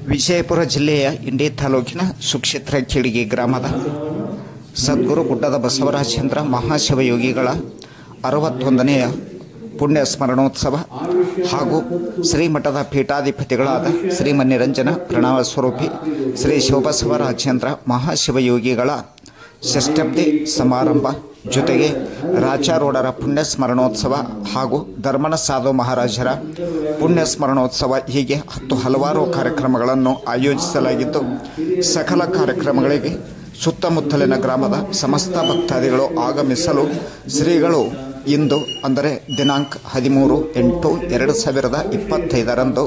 ವಿಜಯಪುರ ಜಿಲ್ಲೆಯ ಇಂಡಿ ತಾಲೂಕಿನ ಸುಕ್ಷೇತ್ರ ಖೇಡಿಗೆ ಗ್ರಾಮದ ಸದ್ಗುರು ಗುಡ್ಡದ ಬಸವರಾಜೇಂದ್ರ ಮಹಾಶಿವಯೋಗಿಗಳ 61ನೇ ಪುಣ್ಯ ಸ್ಮರಣೋತ್ಸವ ಹಾಗೂ ಶ್ರೀಮಠದ ಪೀಠಾಧಿಪತಿಗಳಾದ ಶ್ರೀಮನ್ನಿರಂಜನ ಪ್ರಣವ ಸ್ವರೂಪಿ ಶ್ರೀ ಶಿವಬಸವರಾಜೇಂದ್ರ ಮಹಾಶಿವಯೋಗಿಗಳ ಷಷ್ಠಬ್ದಿ ಸಮಾರಂಭ ಜೊತೆಗೆ ರಾಜಾರೂಢರ ಪುಣ್ಯ ಸ್ಮರಣೋತ್ಸವ ಹಾಗೂ ಧರ್ಮನ ಸಾಧು ಮಹಾರಾಜರ ಪುಣ್ಯ ಸ್ಮರಣೋತ್ಸವ ಹೀಗೆ ಹಲವಾರು ಕಾರ್ಯಕ್ರಮಗಳನ್ನು ಆಯೋಜಿಸಲಾಗಿದ್ದು, ಸಕಲ ಕಾರ್ಯಕ್ರಮಗಳಿಗೆ ಸುತ್ತಮುತ್ತಲಿನ ಗ್ರಾಮದ ಸಮಸ್ತ ಭಕ್ತಾದಿಗಳು ಆಗಮಿಸಲು ಶ್ರೀಗಳು ಇಂದು ಅಂದರೆ ದಿನಾಂಕ 13/8/2025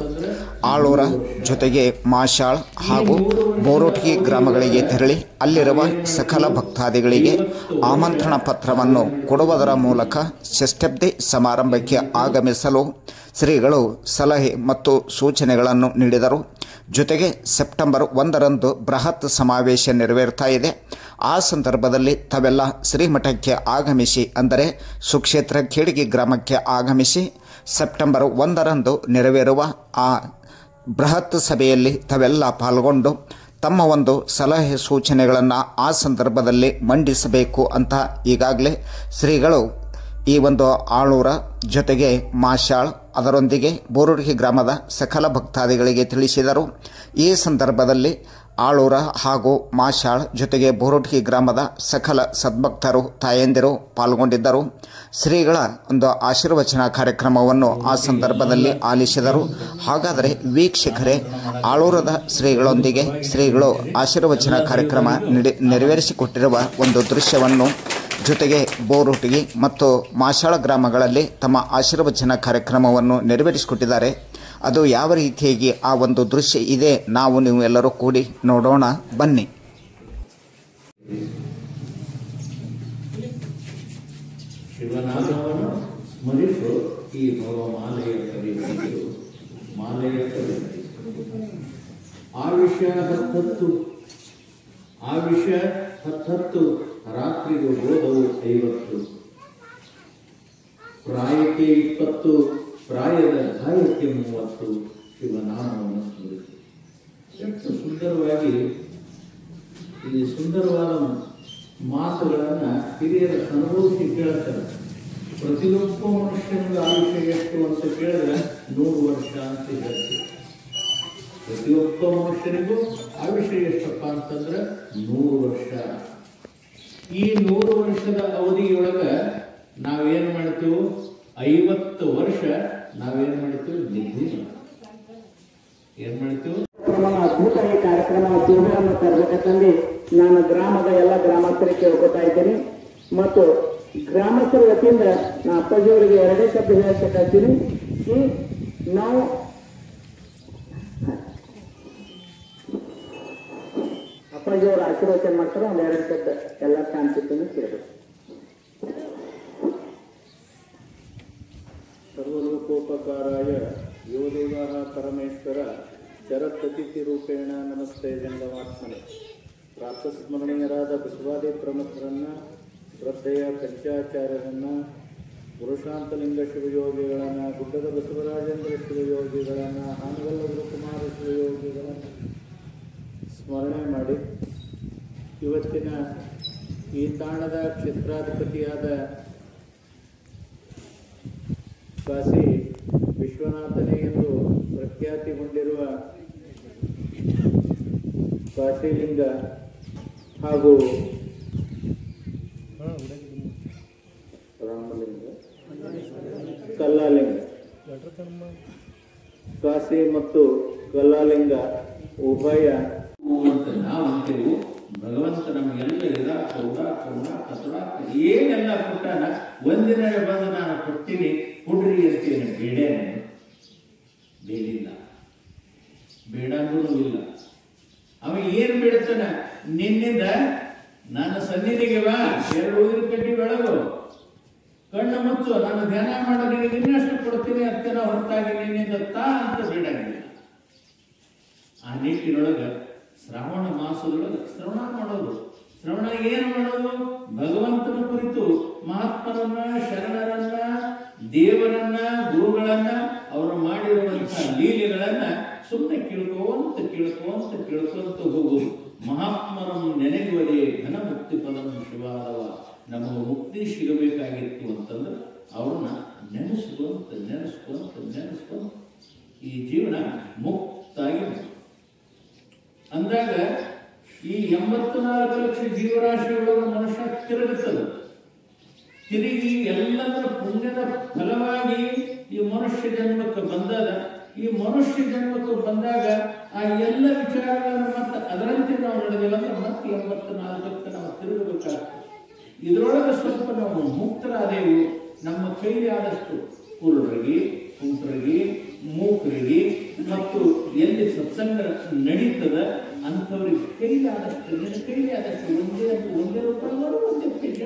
ಆಳೂರ ಜೊತೆಗೆ ಮಾಶಾಳ್ ಹಾಗೂ ಬೋರೋಟ್ಗಿ ಗ್ರಾಮಗಳಿಗೆ ತೆರಳಿ ಅಲ್ಲಿರುವ ಸಕಲ ಭಕ್ತಾದಿಗಳಿಗೆ ಆಮಂತ್ರಣ ಪತ್ರವನ್ನು ಕೊಡುವುದರ ಮೂಲಕ ಷಷ್ಠಬ್ದಿ ಸಮಾರಂಭಕ್ಕೆ ಆಗಮಿಸಲು ಶ್ರೀಗಳು ಸಲಹೆ ಮತ್ತು ಸೂಚನೆಗಳನ್ನು ನೀಡಿದರು. ಜೊತೆಗೆ ಸೆಪ್ಟೆಂಬರ್ 1ರಂದು ಬೃಹತ್ ಸಮಾವೇಶ ನೆರವೇರ್ತಾ ಇದೆ. ಆ ಸಂದರ್ಭದಲ್ಲಿ ತಾವೆಲ್ಲ ಶ್ರೀಮಠಕ್ಕೆ ಆಗಮಿಸಿ ಅಂದರೆ ಸುಕ್ಷೇತ್ರ ಖೇಡಿಗೆ ಗ್ರಾಮಕ್ಕೆ ಆಗಮಿಸಿ ಸೆಪ್ಟೆಂಬರ್ 1ರಂದು ನೆರವೇರುವ ಆ ಬೃಹತ್ ಸಭೆಯಲ್ಲಿ ತಾವೆಲ್ಲ ಪಾಲ್ಗೊಂಡು ತಮ್ಮ ಒಂದು ಸಲಹೆ ಸೂಚನೆಗಳನ್ನು ಆ ಸಂದರ್ಭದಲ್ಲಿ ಮಂಡಿಸಬೇಕು ಅಂತ ಈಗಾಗಲೇ ಶ್ರೀಗಳು ಈ ಒಂದು ಆಳೂರ ಜೊತೆಗೆ ಮಾಶಾಳ್ ಅದರೊಂದಿಗೆ ಬೋರುಡ್ಗಿ ಗ್ರಾಮದ ಸಕಲ ಭಕ್ತಾದಿಗಳಿಗೆ ತಿಳಿಸಿದರು. ಈ ಸಂದರ್ಭದಲ್ಲಿ ಆಳೂರ ಹಾಗೂ ಮಾಶಾಳ್ ಜೊತೆಗೆ ಬೋರುಡ್ಗಿ ಗ್ರಾಮದ ಸಕಲ ಸದ್ಭಕ್ತರು ತಾಯಂದಿರು ಪಾಲ್ಗೊಂಡಿದ್ದರು. ಶ್ರೀಗಳ ಒಂದು ಆಶೀರ್ವಚನ ಕಾರ್ಯಕ್ರಮವನ್ನು ಆ ಸಂದರ್ಭದಲ್ಲಿ ಆಲಿಸಿದರು. ಹಾಗಾದರೆ ವೀಕ್ಷಕರೇ, ಆಳೂರದ ಶ್ರೀಗಳೊಂದಿಗೆ ಶ್ರೀಗಳು ಆಶೀರ್ವಚನ ಕಾರ್ಯಕ್ರಮ ನೆರವೇರಿಸಿಕೊಟ್ಟಿರುವ ಒಂದು ದೃಶ್ಯವನ್ನು ಜೊತೆಗೆ ಬೋರುಟ್ಗಿ ಮತ್ತು ಮಾಶಾಳ ಗ್ರಾಮಗಳಲ್ಲಿ ತಮ್ಮ ಆಶೀರ್ವಚನ ಕಾರ್ಯಕ್ರಮವನ್ನು ನೆರವೇರಿಸಿಕೊಟ್ಟಿದ್ದಾರೆ. ಅದು ಯಾವ ರೀತಿಯಾಗಿ ಆ ಒಂದು ದೃಶ್ಯ ಇದೆ, ನಾವು ನೀವು ಎಲ್ಲರೂ ಕೂಡಿ ನೋಡೋಣ ಬನ್ನಿ. ಶಿವನಾಮವನ್ನು ಸ್ಮರಿಸು ಈ ಭವಮಾಲೆಯ ಕವಿಗಳು ಮಾಲೆಯ ಕವಿಗಳು ಆವಿಷ 10 ರಾತ್ರಿಗೂ ಬೋಧವು 50 ಪ್ರಾಯಕ್ಕೆ 20 ಪ್ರಾಯದ ಗಾಯಕ್ಕೆ 30 ಶಿವನಾಮವನ್ನು ಸ್ಮರಿಸು. ಎಷ್ಟು ಸುಂದರವಾಗಿ ಈ ಸುಂದರವಾದ ಮಾತುಗಳನ್ನು ಹಿರಿಯರ ಅನುಭವಿಸಿ ಕೇಳ್ತಾರೆ. ಪ್ರತಿಯೊಬ್ಬ ಮನುಷ್ಯನಿಗೆ ಆಯುಷ್ಯ ಎಷ್ಟು ಅಂತ ಕೇಳಿದ್ರೆ 100 ವರ್ಷ ಅಂತ ಹೇಳ್ತೀವಿ. ಪ್ರತಿಯೊಬ್ಬ ಮನುಷ್ಯನಿಗೂ ಆಯುಷ್ಯ ಎಷ್ಟಪ್ಪ ಅಂತಂದ್ರೆ 100 ವರ್ಷ. ಈ 100 ವರ್ಷದ ಅವಧಿಯೊಳಗೆ ನಾವೇನು ಮಾಡ್ತೀವಿ, 50 ವರ್ಷ ನಾವೇನು ಮಾಡ್ತೀವಿ, ನಿದ್ದೆ ಏನ್ ಮಾಡ್ತೀವಿ. ಅದ್ಭುತ ಈ ಕಾರ್ಯಕ್ರಮ ಜೀವನವನ್ನು ತರಬೇಕಂತಂದು ನಾನು ಗ್ರಾಮದ ಎಲ್ಲ ಗ್ರಾಮಸ್ಥರಿಗೆ ಕೇಳ್ಕೊತಾ ಇದ್ದೀನಿ ಮತ್ತು ಗ್ರಾಮಸ್ಥರ ವತಿಯಿಂದ ನಾ ಅಪ್ಪಾಜಿಯವರಿಗೆ 2 ಶಬ್ದ ಹೇಳಬೇಕಾಗ್ತೀನಿ. ಈ ನಾವು ಅಪ್ಪಾಜಿಯವರು ಆಶೀರ್ವಚನ ಮಾಡ್ತಾರೆ, ಒಂದು 2 ಶಬ್ದ ಎಲ್ಲ ಶಾಂತಿಯನ್ನು ಕೇಳಬೇಕು. ಸರ್ವಲೋಕೋಪಕಾರಾಯ ಯೋ ದೇವಃ ಪರಮೇಶ್ವರ ಶರತ್ತತಿಥಿ ರೂಪೇಣ ನಮಸ್ತೆ ಜಂಗಮಾತ್ಮನೆ. ಪ್ರಾತಸ್ಮರಣೀಯರಾದ ಬಸವಾದಿ ಪ್ರಮುಖರನ್ನ, ಶ್ರದ್ಧೆಯ ಪಂಚಾಚಾರ್ಯರನ್ನ, ಪುರುಷಾಂತಲಿಂಗ ಶಿವಯೋಗಿಗಳನ್ನ, ಗುಡ್ಡದ ಬಸವರಾಜೇಂದ್ರ ಶಿವಯೋಗಿಗಳನ್ನ, ಹಾನಗಲ್ಲ ಗುರುಕುಮಾರ ಶಿವಯೋಗಿಗಳನ್ನ ಸ್ಮರಣೆ ಮಾಡಿ ಇವತ್ತಿನ ಈ ತಾಣದ ಕ್ಷೇತ್ರಾಧಿಪತಿಯಾದ ಕಾಶಿ ವಿಶ್ವನಾಥನೇ ಎಂದು ಪ್ರಖ್ಯಾತಿಗೊಂಡಿರುವ ಕಾಶಿಲಿಂಗ ಹಾಗೂ ರಾಮಲಿಂಗ ಕಲ್ಲಾಲಿಂಗ, ಕಾಶಿ ಮತ್ತು ಕಲ್ಲಾಲಿಂಗ ಉಭಯ ನಾವು ಅಂತೇವು. ಭಗವಂತ ನಮಗೆಲ್ಲ ಇರಾಕ ಉಡಾಕ ತೊಡಾಕ ಏನೆಲ್ಲ ಕೊಟ್ಟಾನ. ಒಂದಿನ ಬಂದು ನಾನು ಕೊಡ್ತೀನಿ ಕೊಡ್ರಿ ಅಂತೇನೆ ಬೇಡೇನೆ, ಬೇಡಿಲ್ಲ, ಬೇಡಂಗೂ ಇಲ್ಲ. ಅವ ಏನ್ ಬೇಡ್ತಾನ, ನಿನ್ನಿಂದ ನನ್ನ ಸನ್ನಿಧಿಗೆ ಬಾ, 2 ಊದಿನ ಕಡ್ಡಿ ಬೆಳಗು, ಕಣ್ಣು ಮುಚ್ಚು, ನಾನು ಧ್ಯಾನ ಮಾಡೋದಿಗೆ ಇನ್ನಷ್ಟು ಕೊಡ್ತೀನಿ ಅತ್ತೆನ ಹೊರತಾಗಿ ನಿನ್ನಿಂದ ತಾ ಅಂತ ಬೇಡಂಗಿಲ್ಲ. ಆ ನಿಟ್ಟಿನೊಳಗೆ ಶ್ರಾವಣ ಮಾಸದೊಳಗೆ ಶ್ರವಣ ಮಾಡೋದು. ಶ್ರವಣ ಏನು ಮಾಡೋದು, ಭಗವಂತನ ಕುರಿತು ಮಹಾತ್ಮರನ್ನ, ಶರಣರನ್ನ, ದೇವರನ್ನ, ಗುರುಗಳನ್ನ, ಅವರು ಮಾಡಿರುವಂತಹ ಲೀಲೆಗಳನ್ನ ಸುಮ್ಮನೆ ಕೇಳ್ಕೊಂತ ಹೋಗುದು. ಮಹಾತ್ಮನಂ ನೆನೆಯುವುದೇ ಘನ ಮುಕ್ತಿ ಪದಂ ಶಿವಾದವ. ನಮಗೆ ಮುಕ್ತಿ ಸಿಗಬೇಕಾಗಿತ್ತು ಅಂತಂದ್ರೆ ಅವ್ರನ್ನ ನೆನೆಸ್ಕೊಂತ ಈ ಜೀವನ ಮುಕ್ತಾಗಿ ಅಂದಾಗ ಈ 84 ಲಕ್ಷ ಜೀವರಾಶಿಯೊಳಗೆ ಮನುಷ್ಯ ತಿರುಗಿ ಎಲ್ಲದರ ಪುಣ್ಯದ ಫಲವಾಗಿ ಈ ಮನುಷ್ಯ ಜನ್ಮಕ್ಕೆ ಬಂದಾಗ ಆ ಎಲ್ಲ ವಿಚಾರಗಳನ್ನು ಮತ್ತೆ ಅದರಂತೆ ನಾವು ನಡೆದೇವಂದ್ರೆ ಮತ್ತೆ 84ಕ್ಕೆ ನಾವು ತಿರುಗಬೇಕಾಗ್ತದೆ. ಇದರೊಳಗೆ ಸ್ವಲ್ಪ ನಾವು ಮುಕ್ತರಾದೆವು. ನಮ್ಮ ಕೈಲಿ ಆದಷ್ಟು ಕುರುಡರಿಗೆ, ಕುಂಟರಿಗೆ, ಮೂಕರಿಗೆ ಮತ್ತು ಎಲ್ಲಿ ಸತ್ಸಂಗ ನಡೀತದ ಅಂಥವ್ರಿಗೆ ಕೈಲಾದಷ್ಟು ಒಂದೇ ರೂಪಾಯಿ ಮಾಡು, ಒಂದೇ ಪೇಷೆ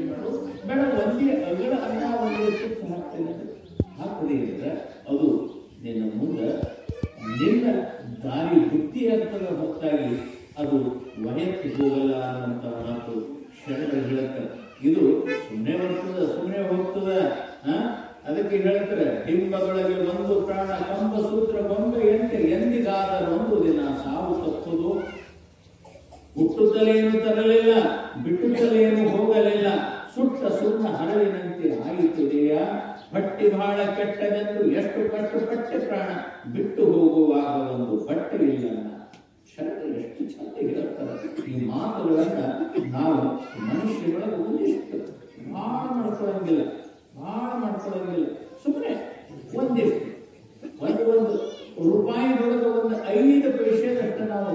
ಮಾಡು, ಬೇಡ ಒಂದೇ ಅಗಳ ಅನ್ನ ಒಂದೇ ತುಪ್ಪ ಹಾಕ್ತೇನೆ ಹಾಕದೇ ಇದ್ರೆ ಅದು ನಿನ್ನ ಮುಂದೆ ನಿನ್ನ ದಾರಿ ಬುದ್ಧಿಯಾಗ್ತದ ಹೊತ್ತಾಗಿ ಅದು ವಯಕ್ಕೆ ಹೋಗಲ್ಲ ಅನ್ನುವಂಥ ಮಾತು ಶರಣರು ಹೇಳ್ತಾರೆ. ಇದು ಸುಮ್ಮನೆ ಹೋಗ್ತದ. ಅದಕ್ಕೆ ಹೇಳ್ತಾರೆ, ಹಿಂಬದೊಳಗೆ ಒಂದು ಪ್ರಾಣ ಕಂಬ ಸೂತ್ರ ಗೊಂಬೆ ಎಂದಿಗಾದರೂ ಒಂದು ದಿನ ಸಾವು ತಪ್ಪುದು. ಹುಟ್ಟುತ್ತಲೇನು ತರಲಿಲ್ಲ, ಬಿಟ್ಟುತ್ತಲೇನು ಹೋಗಲಿಲ್ಲ, ಸುಟ್ಟ ಸುಣ್ಣ ಹರಳಿನಂತೆ ಆಯಿತುದೆಯ. ಬಟ್ಟೆ ಬಹಳ ಕೆಟ್ಟದೆಂದು ಎಷ್ಟು ಕಷ್ಟಪಟ್ಟೆ ಪ್ರಾಣ ಬಿಟ್ಟು ಹೋಗುವಾಗ ಒಂದು ಬಟ್ಟೆ ಇಲ್ಲ. ಶರಣರು ಎಷ್ಟು ಚಂದ ಹೇಳ್ತಾರೆ ಈ ಮಾತುಗಳನ್ನ. ನಾವು ಮನುಷ್ಯರೊಳಗೆ ಒಂದಿಷ್ಟು ಭಾಳ ಮಾಡ್ಕೊಳ್ಳಂಗಿಲ್ಲ. ಸುಮ್ಮನೆ ಒಂದು ರೂಪಾಯಿದೊಳಗೆ ಒಂದು 5 ಪೈಸೆದಷ್ಟು ನಾವು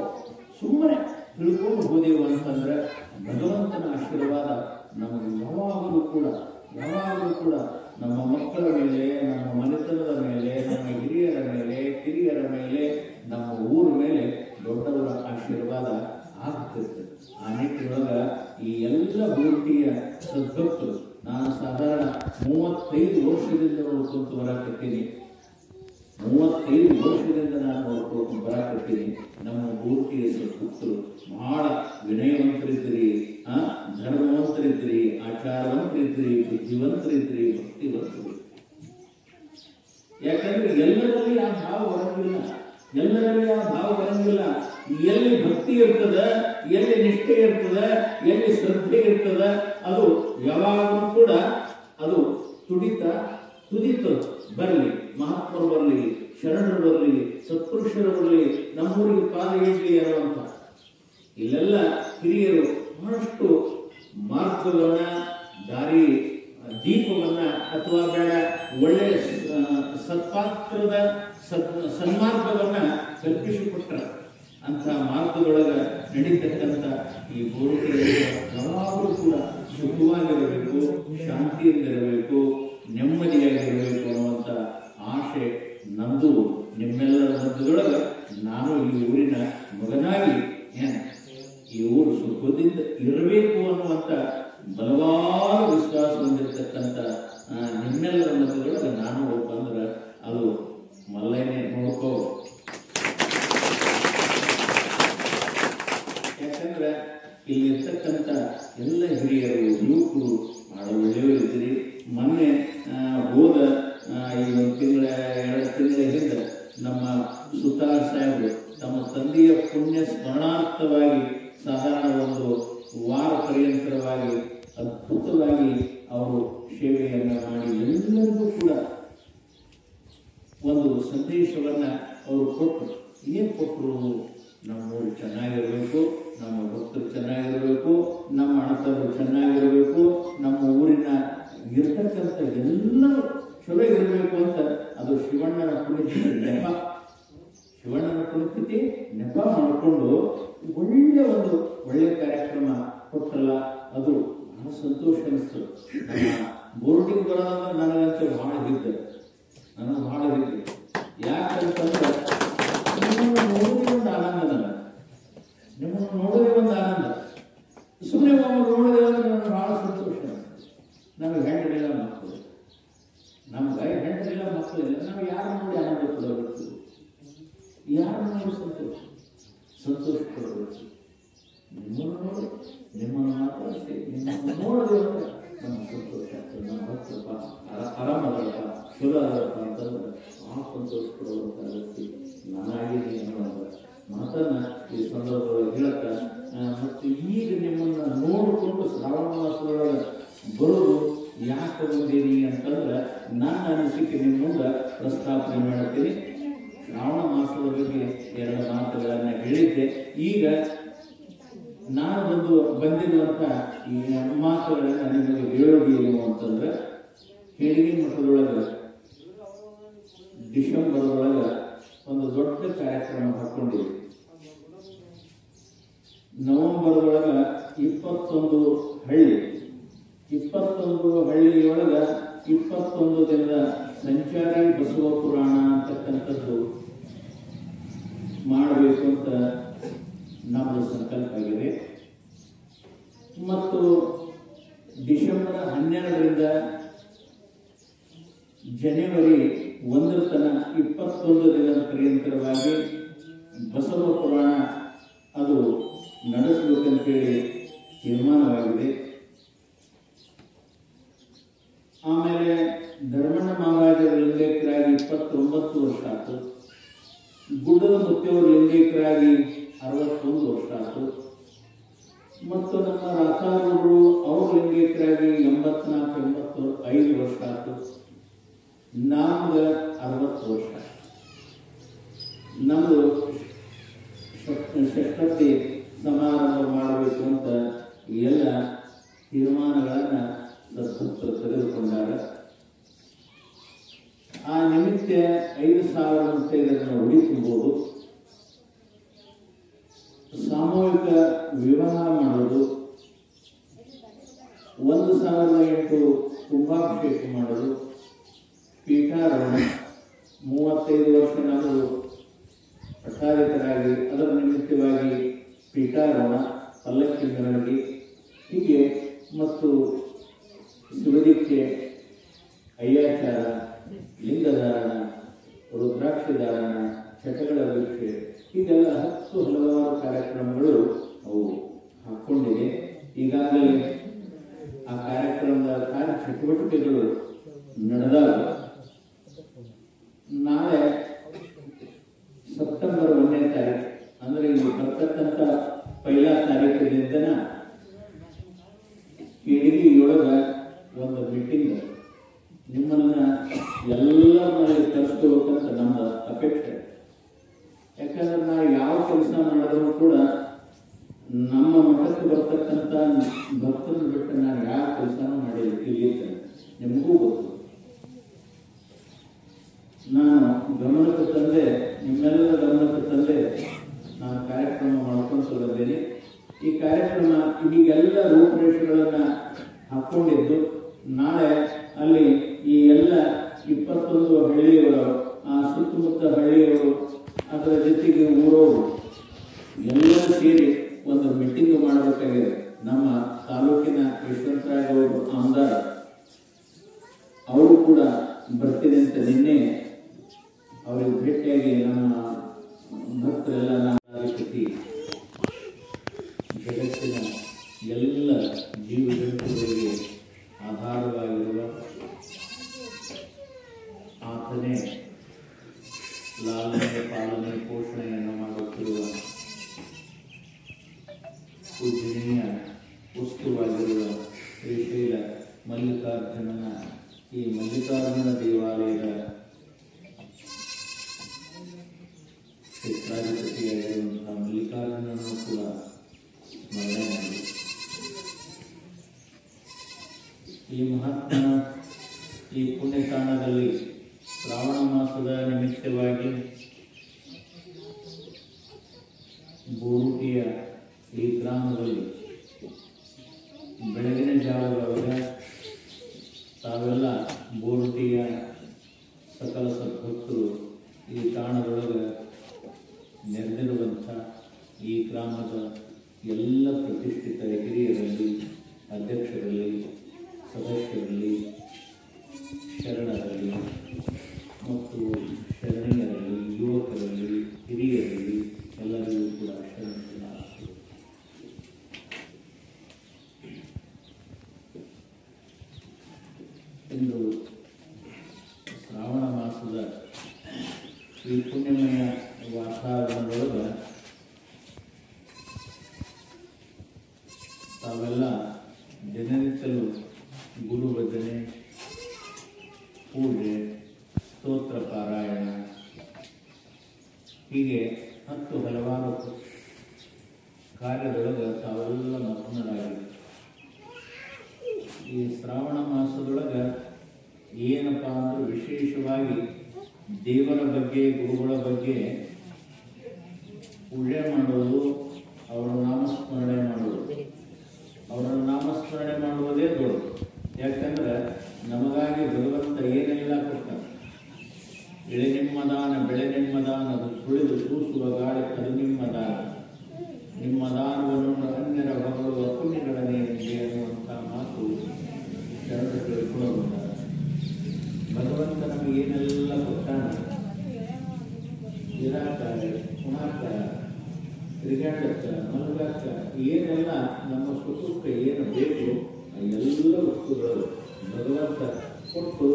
ಸುಮ್ಮನೆ ತಿಳ್ಕೊಂಡು ಹೋದೆವು ಅಂತಂದ್ರೆ ಭಗವಂತನ ಆಶೀರ್ವಾದ ನಮಗೆ ಯಾವಾಗಲೂ ಕೂಡ ನಮ್ಮ ಮಕ್ಕಳ ಮೇಲೆ, ನಮ್ಮ ಮನೆತನದ ಮೇಲೆ, ನಮ್ಮ ಹಿರಿಯರ ಮೇಲೆ, ಕಿರಿಯರ ಮೇಲೆ, ನಮ್ಮ ಊರ ಮೇಲೆ ದೊಡ್ಡವರ ಆಶೀರ್ವಾದ ಆಗ್ತಿರ್ತದೆ. ಆ ನಿಟ್ಟಿನೊಳಗ ಈ ಎಲ್ಲ ಭೂಮಿಯ ಸದ್ಭಕ್ತರು, ನಾನು ಸಾಧಾರಣ 35 ವರ್ಷದಿಂದ ನೋಡ್ಕೊಂತ ಬರಾಕತ್ತೀನಿ. ನಮ್ಮ ಭೂಮಿಯ ಸದ್ಭಕ್ತರು ಬಹಳ ವಿನಯವಂತರಿದ್ದೀರಿ, ಧರ್ಮವಂತರಿದ್ದೀರಿ, ಆಚಾರವಂತರಿದ್ದೀರಿ, ಬುದ್ಧಿವಂತರಿದ್ದೀರಿ, ಭಕ್ತಿವಂತರು. ಯಾಕಂದ್ರೆ ಎಲ್ಲರಲ್ಲಿ ಆ ಭಾವ ಬರಂಗಿಲ್ಲ. ಎಲ್ಲಿ ಭಕ್ತಿ ಇರ್ತದ, ಎಲ್ಲಿ ನಿಷ್ಠೆ ಇರ್ತದ, ಎಲ್ಲಿ ಶ್ರದ್ಧೆ ಇರ್ತದ, ಅದು ಯಾವಾಗಲೂ ಕೂಡ ಅದು ತುದಿತ ಬರಲಿ. ಮಹಾತ್ಮರು ಬರಲಿ, ಶರಣರು ಬರಲಿ, ಸತ್ಪುರುಷರು ಬರಲಿ, ನಮ್ಮೂರಿಗೆ ಪಾದ ಇಡ್ಲಿ ಅನ್ನುವಂಥ ಇಲ್ಲೆಲ್ಲ ಹಿರಿಯರು ಬಹಳಷ್ಟು ಮಾರ್ಗವನ್ನ, ದಾರಿ ದೀಪವನ್ನ ಅಥವಾ ಬೇಡ ಒಳ್ಳೆಯ ಸತ್ಪಾತ್ರದ ಸನ್ಮಾರ್ಗವನ್ನ ಕಲ್ಪಿಸಿಕೊಟ್ಟ ಅಂತ ಮಾರ್ಗದೊಳಗ ನಡೀತಕ್ಕಂಥ ಈ ಗೋರುಗಳಿಗೆ ಯಾವಾಗಲೂ ಕೂಡ ಸುಖವಾಗಿರಬೇಕು, ಶಾಂತಿಯಿಂದಿರಬೇಕು, ನೆಮ್ಮದಿಯಾಗಿರಬೇಕು ಅನ್ನುವಂಥ ಆಶೆ ನಂದು. ನಿಮ್ಮೆಲ್ಲರ ಮಧ್ಯದೊಳಗೆ ನಾನು ಈ ಊರಿನ ಮಗನಾಗಿ ಈ ಊರು ಸುಖದಿಂದ ಇರಬೇಕು ಅನ್ನುವಂಥ ಬಲವಾದ ವಿಶ್ವಾಸ ಹೊಂದಿರತಕ್ಕಂಥ ನಿಮ್ಮೆಲ್ಲರ ಮಧ್ಯದೊಳಗೆ ನಾನು ಬಂದ್ರೆ ಅದು ಮಲ್ಲಯ್ಯನೇ ನೋಡ್ಕೋ. ಯಾಕಂದ್ರೆ ಇಲ್ಲಿರ್ತಕ್ಕಂಥ ಎಲ್ಲ ಹಿರಿಯರು, ಯುವಕರು ಬಹಳ ಒಳ್ಳೆಯವರಿದ್ದೀರಿ. ಮೊನ್ನೆ ಹೋದ ಈ 1 ತಿಂಗಳ 2 ತಿಂಗಳ ಹಿಂದೆ ನಮ್ಮ ಸುತಾರ್ ಸಾಹೇಬರು ತಮ್ಮ ತಂದೆಯ ಪುಣ್ಯ ಸ್ಮರಣಾರ್ಥವಾಗಿ ಸಾಧಾರಣ 1 ವಾರ ಪರ್ಯಂತರವಾಗಿ ಅದ್ಭುತವಾಗಿ ಅವರು ಸೇವೆಯನ್ನು ಮಾಡಿ ಎಲ್ಲರಿಗೂ ಕೂಡ ಒಂದು ಸಂದೇಶವನ್ನ ಅವರು ಕೊಟ್ಟರು. ಏನ್ ಕೊಟ್ಟರು? ನಮ್ಮೂರು ಚೆನ್ನಾಗಿರಬೇಕು, ನಮ್ಮ ಭಕ್ತರು ಚೆನ್ನಾಗಿರಬೇಕು, ನಮ್ಮ ಅಣ್ಣತವರು ಚೆನ್ನಾಗಿರಬೇಕು, ನಮ್ಮ ಊರಿನ ಇರ್ತಕ್ಕಂಥ ಎಲ್ಲರೂ ಚಲೋ ಇರಬೇಕು ಅಂತ. ಅದು ಶಿವಣ್ಣನ ಪುಣ್ಯತಿಥಿ ನೆಪ ಮಾಡಿಕೊಂಡು ಒಳ್ಳೆ ಕಾರ್ಯಕ್ರಮ ಕೊಟ್ಟಲ್ಲ, ಅದು ಬಹಳ ಸಂತೋಷ ಅನಿಸ್ತು. ನಮ್ಮ ಬೋರ್ಡಿಗೆ ಬರೋದಂದ್ರೆ ನನಗಂತೂ ಭಾಳ ಹಿದ್ದೆ. ಯಾಕಂತಂದ್ರೆ ನಿಮ್ಮನ್ನು ನೋಡೋದೇ ಒಂದು ಆನಂದ. ಸುಮ್ಮನೆ ನೋಡೋದೇ ಅಂದ್ರೆ ನನಗೆ ಭಾಳ ಸಂತೋಷ. ನಮಗೆ ಹೆಂಡರಿಲ್ಲ ಮಕ್ಕಳು, ನಮ್ಗೆ ನಾವು ಯಾರು ನೋಡಿ ಆನಂದ ಕೊಡಬೇಕು, ಯಾರು ನೋಡಿ ಸಂತೋಷ ಕೊಡಬೇಕು. ನಿಮ್ಮನ್ನು ಮಾತಾಡಿಸಿ ನಿಮ್ಮನ್ನು ನೋಡೋದೇ ನಮ್ಗೆ ಸಂತೋಷ ಆಗ್ತದೆ. ನಮ್ಮ ಭಕ್ತಪ್ಪ ಆರಾಮದಪ್ಪ ಚಲೋ ಅದಪ್ಪ ಅಂತಂದ್ರೆ ಆ ಸಂತೋಷ ಕೊಡುವಂಥ ವ್ಯಕ್ತಿ ನಾನಾಗಿದ್ದೀನಿ ಅನ್ನೋ ಮಾತನ್ನ ಈ ಸಂದರ್ಭದೊಳಗೆ ಹೇಳತ್ತ. ಮತ್ತು ಈಗ ನಿಮ್ಮನ್ನು ನೋಡಿಕೊಂಡು ಶ್ರಾವಣ ಮಾಸದೊಳಗೆ ಬರೋದು ಯಾಕೆ ಬಂದೀನಿ ಅಂತಂದ್ರೆ ನನ್ನ ಅನಿಸಿಕೆ ನಿಮ್ಮ ಮುಂದೆ ಪ್ರಸ್ತಾಪನೆ ಮಾಡ್ತೀನಿ. ಶ್ರಾವಣ ಮಾಸದ ಬಗ್ಗೆ 2 ಮಾತುಗಳನ್ನು ಹೇಳಿದ್ದೆ. ಈಗ ನಾನು ಬಂದಿರುವಂಥ ಈ ಮಾತುಗಳನ್ನು ನಿಮಗೆ ಹೇಳೋದು ಏನು ಅಂತಂದ್ರೆ, ಹೇಡಿಗೆ ಮಠದೊಳಗೆ ಡಿಸೆಂಬರ್ದೊಳಗೆ ಒಂದು ದೊಡ್ಡ ಕಾರ್ಯಕ್ರಮ ಹಾಕ್ಕೊಂಡಿದ್ವಿ. ನವೆಂಬರ್ದೊಳಗೆ 21 ಹಳ್ಳಿಯೊಳಗೆ 21 ದಿನದ ಸಂಚಾರಿ ಬಸವ ಪುರಾಣ ಅಂತಕ್ಕಂಥದ್ದು ಮಾಡಬೇಕು ಅಂತ ನಮ್ಮದು ಸಂಕಲ್ಪ ಆಗಿದೆ. ಮತ್ತು ಡಿಸೆಂಬರ್ 12ರಿಂದ ಜನವರಿ 1 ತನಕ 21 ದಿನದ ಪರ್ಯಂತರವಾಗಿ ಬಸವ ಪುರಾಣ ಅದು ನಡೆಸಬೇಕಂತೇಳಿ ತೀರ್ಮಾನವಾಗಿದೆ. ಆಮೇಲೆ ಧರ್ಮಣ್ಣ ಮಹಾರಾಜರ ಲಿಂಗೈಕ್ಯರಾಗಿ 29 ವರ್ಷ ಆಯಿತು. ಗುಡ್ಡದ ಮುತ್ತಿಯವರು ಲಿಂಗೈಕ್ಯರಾಗಿ 61 ವರ್ಷ ಆಯಿತು. ಮತ್ತು ನಮ್ಮ ರಾಸಾರವರು ಅವರು ಲಿಂಗೈಕ್ಯರಾಗಿ 84-85 ವರ್ಷ ಆಯಿತು. ನಮ್ಗೆ 60 ವರ್ಷ. ನಮ್ಮದು ಷಷ್ಠಿ ಸಮಾರಂಭ ಮಾಡಬೇಕು ಅಂತ ಎಲ್ಲ ತೀರ್ಮಾನಗಳನ್ನು ಸದ್ಭಕ್ತರು ತೆಗೆದುಕೊಂಡಾಗ ಆ ನಿಮಿತ್ತ 5,000 ಮುತ್ತೈದೆಯರನ್ನು ಉಡಿ ತುಂಬೋದು, ಸಾಮೂಹಿಕ ವಿವಾಹ ಮಾಡೋದು, 1,008 ಕುಂಭಾಭಿಷೇಕ ಮಾಡೋದು, ಪೀಠಾರೋಹಣ, 35 ವರ್ಷ ನಾವು ಪಟ್ಟಾಧಿಕರಾಗಿ ಅದರ ನಿಮಿತ್ತವಾಗಿ ಪೀಠಾರೋಹಣ, ಪಲ್ಲಕ್ಕಿ ಮೆರವಣಿಗೆ ಹೀಗೆ ಮತ್ತು ಶಿವದೀಕ್ಷೆ, ಅಯ್ಯಾಚಾರ, ಲಿಂಗಧಾರಣ, ರುದ್ರಾಕ್ಷಿ ಧಾರಣ, ಚಟಗಳ ದೀಕ್ಷೆ ಹೀಗೆಲ್ಲ 10 ಹಲವಾರು ಕಾರ್ಯಕ್ರಮಗಳು ಅವು ಹಾಕ್ಕೊಂಡಿದೆ. ಈಗಾಗಲೇ ಆ ಕಾರ್ಯಕ್ರಮದ ಕಾರ್ಯ ಚಟುವಟಿಕೆಗಳು ನಡೆದಾಗ ನಾಳೆ ಸೆಪ್ಟೆಂಬರ್ 1ನೇ ತಾರೀಕು ಅಂದರೆ ಇದು ಬರ್ತಕ್ಕಂಥ 1ನೇ ತಾರೀಕಿನಿಂದನ ಕೇಳಿಗೆಯೊಳಗೆ ಒಂದು ಮೀಟಿಂಗ್ ನಿಮ್ಮನ್ನ ಎಲ್ಲರಲ್ಲಿ ಕಳಿಸ್ಕೋಬೇಕಂತ ನಮ್ಮ ಅಪೇಕ್ಷೆ. ಯಾಕಂದ್ರೆ ನಾವು ಯಾವ ಕೆಲಸ ಮಾಡಿದ್ರು ಕೂಡ ನಮ್ಮ ಮಠಕ್ಕೆ ಬರ್ತಕ್ಕಂಥ ಭಕ್ತರನ್ನು ಬಿಟ್ಟು ನಾನು ಯಾವ ಕೆಲಸನೂ ಮಾಡಿಲ್ಲ. ನಿಮಗೂ ಗೊತ್ತು. ನಾನು ಗಮನಕ್ಕೆ ತಂದೆ, ನಿಮ್ಮೆಲ್ಲರ ಗಮನಕ್ಕೆ ತಂದೆ ನಾನು ಕಾರ್ಯಕ್ರಮ ಮಾಡ್ಕೊಂಡು ಬಂದೇನೆ. ಈ ಕಾರ್ಯಕ್ರಮ ಹೀಗೆಲ್ಲ ರೂಪರೇಷೆಗಳನ್ನು ಹಾಕ್ಕೊಂಡಿದ್ದು ನಾಳೆ ಅಲ್ಲಿ ಈ ಎಲ್ಲ 21 ಹಳ್ಳಿಯವರು, ಆ ಸುತ್ತಮುತ್ತ ಹಳ್ಳಿಯವರು, ಅದರ ಜೊತೆಗೆ ಊರವರು ಎಲ್ಲರೂ ಸೇರಿ ಒಂದು ಮೀಟಿಂಗ್ ಮಾಡಬೇಕಾಗಿದೆ. ನಮ್ಮ ತಾಲೂಕಿನ ಯಶವಂತರಾಯಗೌಡರು ಆಮದಾರ ಅವರು ಕೂಡ ಬರ್ತೀನಿ ಅಂತ ನಿನ್ನೆ ಅವರಿಗೆ ಭೇಟಿಯಾಗಿ ನಮ್ಮ ಭಕ್ತರೆಲ್ಲ ಸ್ಥಿತಿ ಜಗತ್ತಿನ ಎಲ್ಲ ಜೀವಜಂತುಗಳಿಗೆ ಆಧಾರವಾಗಿರುವ ಆತನೇ ಲಾಲನೆ ಪಾಲನೆ ಪೋಷಣೆಯನ್ನು ಮಾಡುತ್ತಿರುವ ಪೂಜನೀಯ ವಸ್ತುವಾಗಿರುವ ಶ್ರೀಶೈಲ ಮಲ್ಲಿಕಾರ್ಜುನನ ಈ ಮಲ್ಲಿಕಾರ್ಜುನ ದೇವಾಲಯದ ಕ್ಷೇತ್ರಾಧಿಪತಿಯಾಗಿರುವಂತಹ ಮಲ್ಲಿಕಾರ್ಜುನನ್ನು ಕೂಡ ಸ್ಮರಣೆ ಮಾಡಿ ಈ ಮಹಾತ್ಮನ ಈ ಪುಣ್ಯತಾಣದಲ್ಲಿ ಶ್ರಾವಣ ಮಾಸದ ನಿಮಿತ್ತವಾಗಿ ಬೋರುಟಿಯ ಈ ಗ್ರಾಮದಲ್ಲಿ ಬೆಳಗಿನ ಜಾವದೊಳಗೆ ತಾವೆಲ್ಲ ಬೋರುಟಿಯ ಸಕಲ ಸದ್ಭಕ್ತರು ಈ ತಾಣದೊಳಗೆ ನೆರೆದಿರುವಂಥ ಈ ಗ್ರಾಮದ ಎಲ್ಲ ಪ್ರತಿಷ್ಠಿತ ಹಿರಿಯರಲ್ಲಿ, ಅಧ್ಯಕ್ಷರಲ್ಲಿ, ಸದಸ್ಯರಲ್ಲಿ, ಶರಣರಲ್ಲಿ ಮತ್ತು ಶರಣೀಯರಲ್ಲಿ, ಯುವಕರಲ್ಲಿ, ಹಿರಿಯರಲ್ಲಿ ಎಲ್ಲರಿಗೂ ಕೂಡ ಶರಣಾರ್ಥಿ. ದಿವಸದೊಳಗೆ ತಾವೆಲ್ಲ ದಿನನಿತ್ಯಲೂ ಗುರುಭಜನೆ, ಪೂಜೆ, ಸ್ತೋತ್ರ ಪಾರಾಯಣ ಹೀಗೆ 10 ಹಲವಾರು ಕಾರ್ಯದೊಳಗೆ ತಾವೆಲ್ಲ ಮಗ್ನರಾಗಿದೆ. ಈ ಶ್ರಾವಣ ಮಾಸದೊಳಗೆ ಏನಪ್ಪ ಅಂದ್ರೆ ವಿಶೇಷವಾಗಿ ದೇವರ ಬಗ್ಗೆ, ಗುರುಗಳ ಬಗ್ಗೆ ಪೂಜೆ ಮಾಡೋದು, ಅವರ ನಾಮಸ್ಮರಣೆ ಮಾಡೋದು. ಅವರ ನಾಮಸ್ಮರಣೆ ಮಾಡುವುದೇ ದೊಡ್ಡದು. ಯಾಕಂದ್ರೆ ನಮಗಾಗಿ ಭಗವಂತ ಏನೆಲ್ಲ ಕೊಡ್ತಾನೆ. ಎಳೆ ನಿಮ್ಮದಾನ, ಬೆಳೆ ನಿಮ್ಮದಾನ, ಸುಳಿದು ಸೂಸುವ ಗಾಳಿ ಅದು ನಿಮ್ಮದಾನ. ನಿಮ್ಮ ದಾನವನ್ನು ಅನ್ಯರ ಹೊಗಳುವ ಪುಣ್ಯಗಳನ್ನೇ ನಿಮಗೆ ಅನ್ನುವಂಥ ಮಾತು ಶರಣರು ತಿಳ್ಕೊಳ್ಳೋದು. ಭಗವಂತ ನಮಗೆ ಏನೆಲ್ಲ ಕೊಟ್ಟಾನ, ಇರಾಕ, ಉಣಾಕ, ತಿರುಗಾಡಕ್ಕ, ಮಲಗಾಕ, ಏನೆಲ್ಲ ನಮ್ಮ ಸುಖಕ್ಕೆ ಏನು ಬೇಕು ಎಲ್ಲ ವಸ್ತುಗಳು ಭಗವಂತ ಕೊಟ್ಟು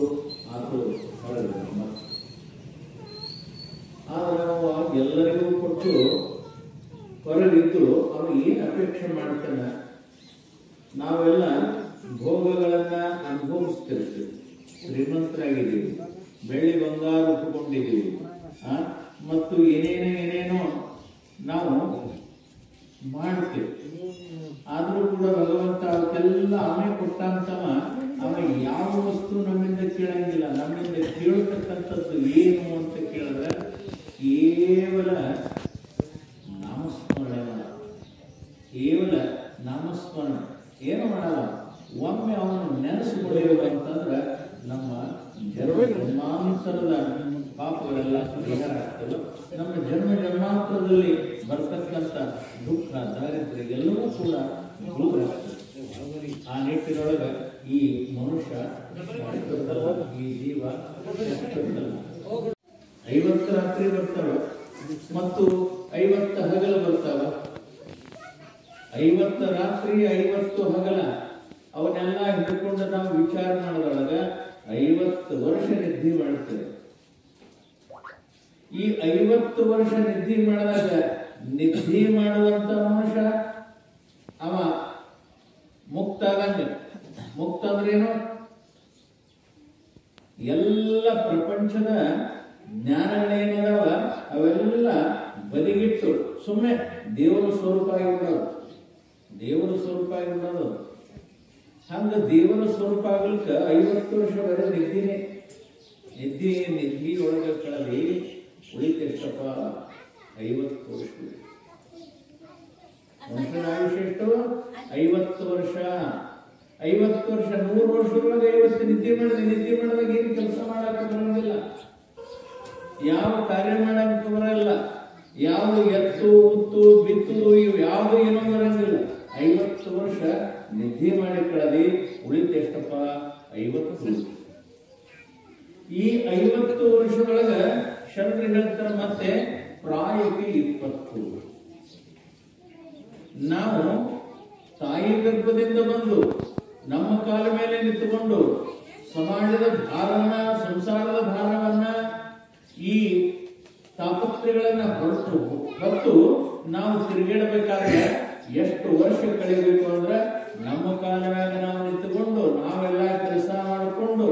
ಆತು ಹೊರಗೆ. ಆದರೆ ನಾವು ಎಲ್ಲರಿಗೂ ಕೊಟ್ಟು ಹೊರಗಿದ್ದು ಅವನು ಏನು ಅಪೇಕ್ಷೆ ಮಾಡ್ತಾನೆ? ನಾವೆಲ್ಲ ಭೋಗಗಳನ್ನ ಅನುಭವಿಸ್ತಿರ್ತೀವಿ, ಶ್ರೀಮಂತರಾಗಿದ್ದೀವಿ, ಬೆಳ್ಳಿ ಬಂಗಾರ ಉಟ್ಟುಕೊಂಡಿದ್ದೀವಿ, ಮತ್ತು ಏನೇನೋ ನಾವು ಮಾಡ್ತೇವೆ. ಆದರೂ ಕೂಡ ಭಗವಂತ ಅವಕ್ಕೆಲ್ಲ ಅವನೇ ಕೊಟ್ಟಂತವ. ಅವ ಯಾವ ವಸ್ತು ನಮ್ಮಿಂದ ಕೇಳಂಗಿಲ್ಲ. ನಮ್ಮಿಂದ ಕೇಳತಕ್ಕಂಥದ್ದು ಏನು ಅಂತ ಕೇಳಿದ್ರೆ ಕೇವಲ ನಾಮಸ್ಮರಣೆ ಮಾಡ, ಕೇವಲ ನಾಮಸ್ಮರಣೆ. ಏನು ಮಾಡಲ್ಲ, ಒಮ್ಮೆ ಅವನು ನೆನೆಸಿಕೊಳ್ಳುವ ಅಂತಂದ್ರೆ ನಮ್ಮ ಜನ್ಮಾಂತರದ ಪಾಪಗಳೆಲ್ಲ ಪರಿಹಾರ ಆಗ್ತವೆ. ನಮ್ಮ ಜನ್ಮಾಂತರದಲ್ಲಿ ಬರ್ತಕ್ಕಂಥ ದುಃಖ, ದಾರಿದ್ರ್ಯ ಎಲ್ಲವೂ ಕೂಡ ದೂರ ಆಗ್ತದೆ. ಆ ನಿಟ್ಟಿನೊಳಗೆ ಈ ಮನುಷ್ಯ, ಈ ಜೀವ 50 ರಾತ್ರಿ ಬರ್ತಾವ ಮತ್ತು 50 ಹಗಲು ಬರ್ತಾವ. 50 ರಾತ್ರಿ 50 ಹಗಲ ಅವನ್ನೆಲ್ಲ ಹಿಡ್ಕೊಂಡು ನಾವು ವಿಚಾರ ಮಾಡೋದ್ರೊಳಗ 50 ವರ್ಷ ನಿದ್ದೆ ಮಾಡ್ತೇವೆ. ಈ 50 ವರ್ಷ ನಿದ್ದೆ ಮಾಡಿದಾಗ ನಿದ್ದೆ ಮಾಡುವಂತ ಮನುಷ್ಯ ಅವ ಮುಕ್ತ ಆದಂಗ. ಮುಕ್ತ ಅಂದ್ರೇನು? ಎಲ್ಲ ಪ್ರಪಂಚದ ಜ್ಞಾನಗಳೇನದಾವ ಅವೆಲ್ಲ ಬದಿಗಿಟ್ಟು ಸುಮ್ಮನೆ ದೇವರ ಸ್ವರೂಪ ಆಗಿಬಿಡೋದು. ದೇವರ ಸ್ವರೂಪ ಆಗಿಬಿಡೋದು. ಹಂಗ ದೇವರ ಸ್ವರೂಪ ಆಗ್ಲಿಕ್ಕೆ 50 ವರ್ಷ ಬರೀ ನಿದ್ದಿನೇ. ನಿದ್ದೆ ಒಳಗೆ ಕಳದಿ ಉಳಿತೆಷ್ಟಪ್ಪ? 50 ವರ್ಷ. ಮನುಷ್ಯನ ಆಯುಷ್ಯ ಎಷ್ಟು? 50 ವರ್ಷ. 50 ವರ್ಷ, 100 ವರ್ಷದೊಳಗೆ 50 ನಿದ್ದೆ ಮಾಡಿದಾಗ ಏನು ಕೆಲಸ ಮಾಡಕ್ಕೆ ಬರೋದಿಲ್ಲ, ಯಾವ ಕಾರ್ಯ ಮಾಡಕ್ಕೆ ಬರಲ್ಲ, ಯಾವ ಎತ್ತು ಉತ್ತು ಬಿತ್ತುದು ಇವು ಯಾವುದು ಏನೋ ಬರಂಗಿಲ್ಲ. 50 ವರ್ಷ ನಿದ್ದೆ ಮಾಡಿ ಕಳದಿ ಉಳಿತೆಷ್ಟಪ್ಪ? 50. ಈ 50 ವರ್ಷದೊಳಗ ಶರಣರು ಹೇಳ್ತಾರೆ ಮತ್ತೆ ಪ್ರಾಯಕ್ಕೆ 20. ನಾವು ತಾಯಿ ಗರ್ಭದಿಂದ ಬಂದು ನಮ್ಮ ಕಾಲ ಮೇಲೆ ನಿಂತುಕೊಂಡು ಸಮಾಜದ ಭಾರವನ್ನ, ಸಂಸಾರದ ಭಾರವನ್ನ, ಈ ತಾಪತ್ರೆಗಳನ್ನ ಹೊತ್ತು ನಾವು ತಿರುಗಾಡಬೇಕಾದ್ರೆ ಎಷ್ಟು ವರ್ಷ ಕಳಿಬೇಕು ಅಂದ್ರೆ ನಮ್ಮ ಕಾಲ ಮೇಲೆ ನಾವು ನಿಂತುಕೊಂಡು ನಾವೆಲ್ಲ ಕೆಲಸ ಮಾಡಿಕೊಂಡು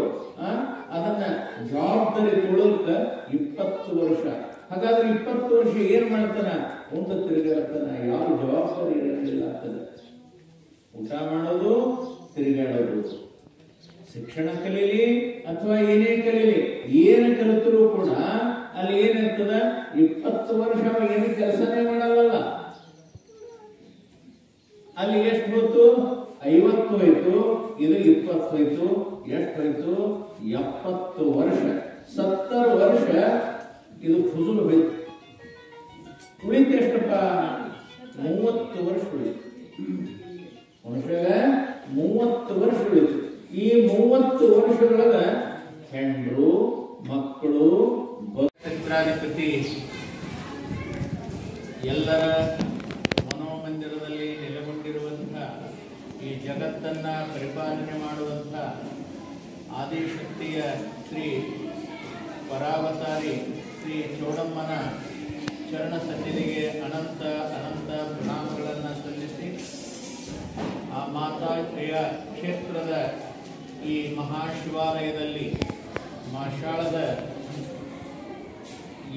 ಅದನ್ನ ಜವಾಬ್ದಾರಿ ತೊಳಕ 20 ವರ್ಷ. ಹಾಗಾದ್ರೆ 20 ವರ್ಷ ಏನ್ ಮಾಡ್ತಾನ? ಉಂಡು ತಿರುಗಾಡ್ತಾನ. ಯಾವ ಜವಾಬ್ದಾರಿ ಇರಲಿಲ್ಲ ಆಗ್ತದೆ. ಊಟ ಮಾಡೋದು, ತಿರುಗಾಡೋದು. ಶಿಕ್ಷಣ ಕಲೀಲಿ ಅಥವಾ ಏನೇ ಕಲೀಲಿ, ಏನು ಕಲಿತರೂ ಕೂಡ ಅಲ್ಲಿ ಏನಿರ್ತದ? 20 ವರ್ಷ ಏನು ಕೆಲಸನೇ ಮಾಡಲ್ಲ. ಅಲ್ಲಿ ಎಷ್ಟು ಹೋಯ್ತು? 50 ಹೋಯ್ತು, ಇದು 20 ಹೋಯ್ತು. ಎಷ್ಟು ಹೋಯ್ತು? 70 ವರ್ಷ. 70 ವರ್ಷ ಇದು ಫುಜುಲ್ ಹೋಯ್ತು. ಉಳಿತು ಎಷ್ಟಪ್ಪ? 30 ವರ್ಷ ಉಳಿತು. ಮನುಷ್ಯ 30 ವರ್ಷ ಉಳಿತು. ಈ 30 ವರ್ಷದೊಳಗ ಹೆಂಡ್ರು, ಮಕ್ಕಳು, ಚಿತ್ರಾಧಿಪತಿ ಎಲ್ಲರ ಮನೋಮಂದಿರದಲ್ಲಿ ನೆಲೆಗೊಂಡಿರುವಂತಹ, ಈ ಜಗತ್ತನ್ನ ಪರಿಪಾಲನೆ ಮಾಡುವಂತಹ ಆದಿಶಕ್ತಿಯ ಶ್ರೀ ಪರಾವತಾರಿ ಶ್ರೀ ಚೌಡಮ್ಮನ ಚರಣ ಸನ್ನಿಧಿಗೆ ಅನಂತ ಅನಂತ ಪ್ರಣಾಮಗಳನ್ನು ಸಲ್ಲಿಸಿ ಆ ಮಾತಾಯ ಕ್ಷೇತ್ರದ ಈ ಮಹಾಶಿವಾಲಯದಲ್ಲಿ ಮಾಷಾಳದ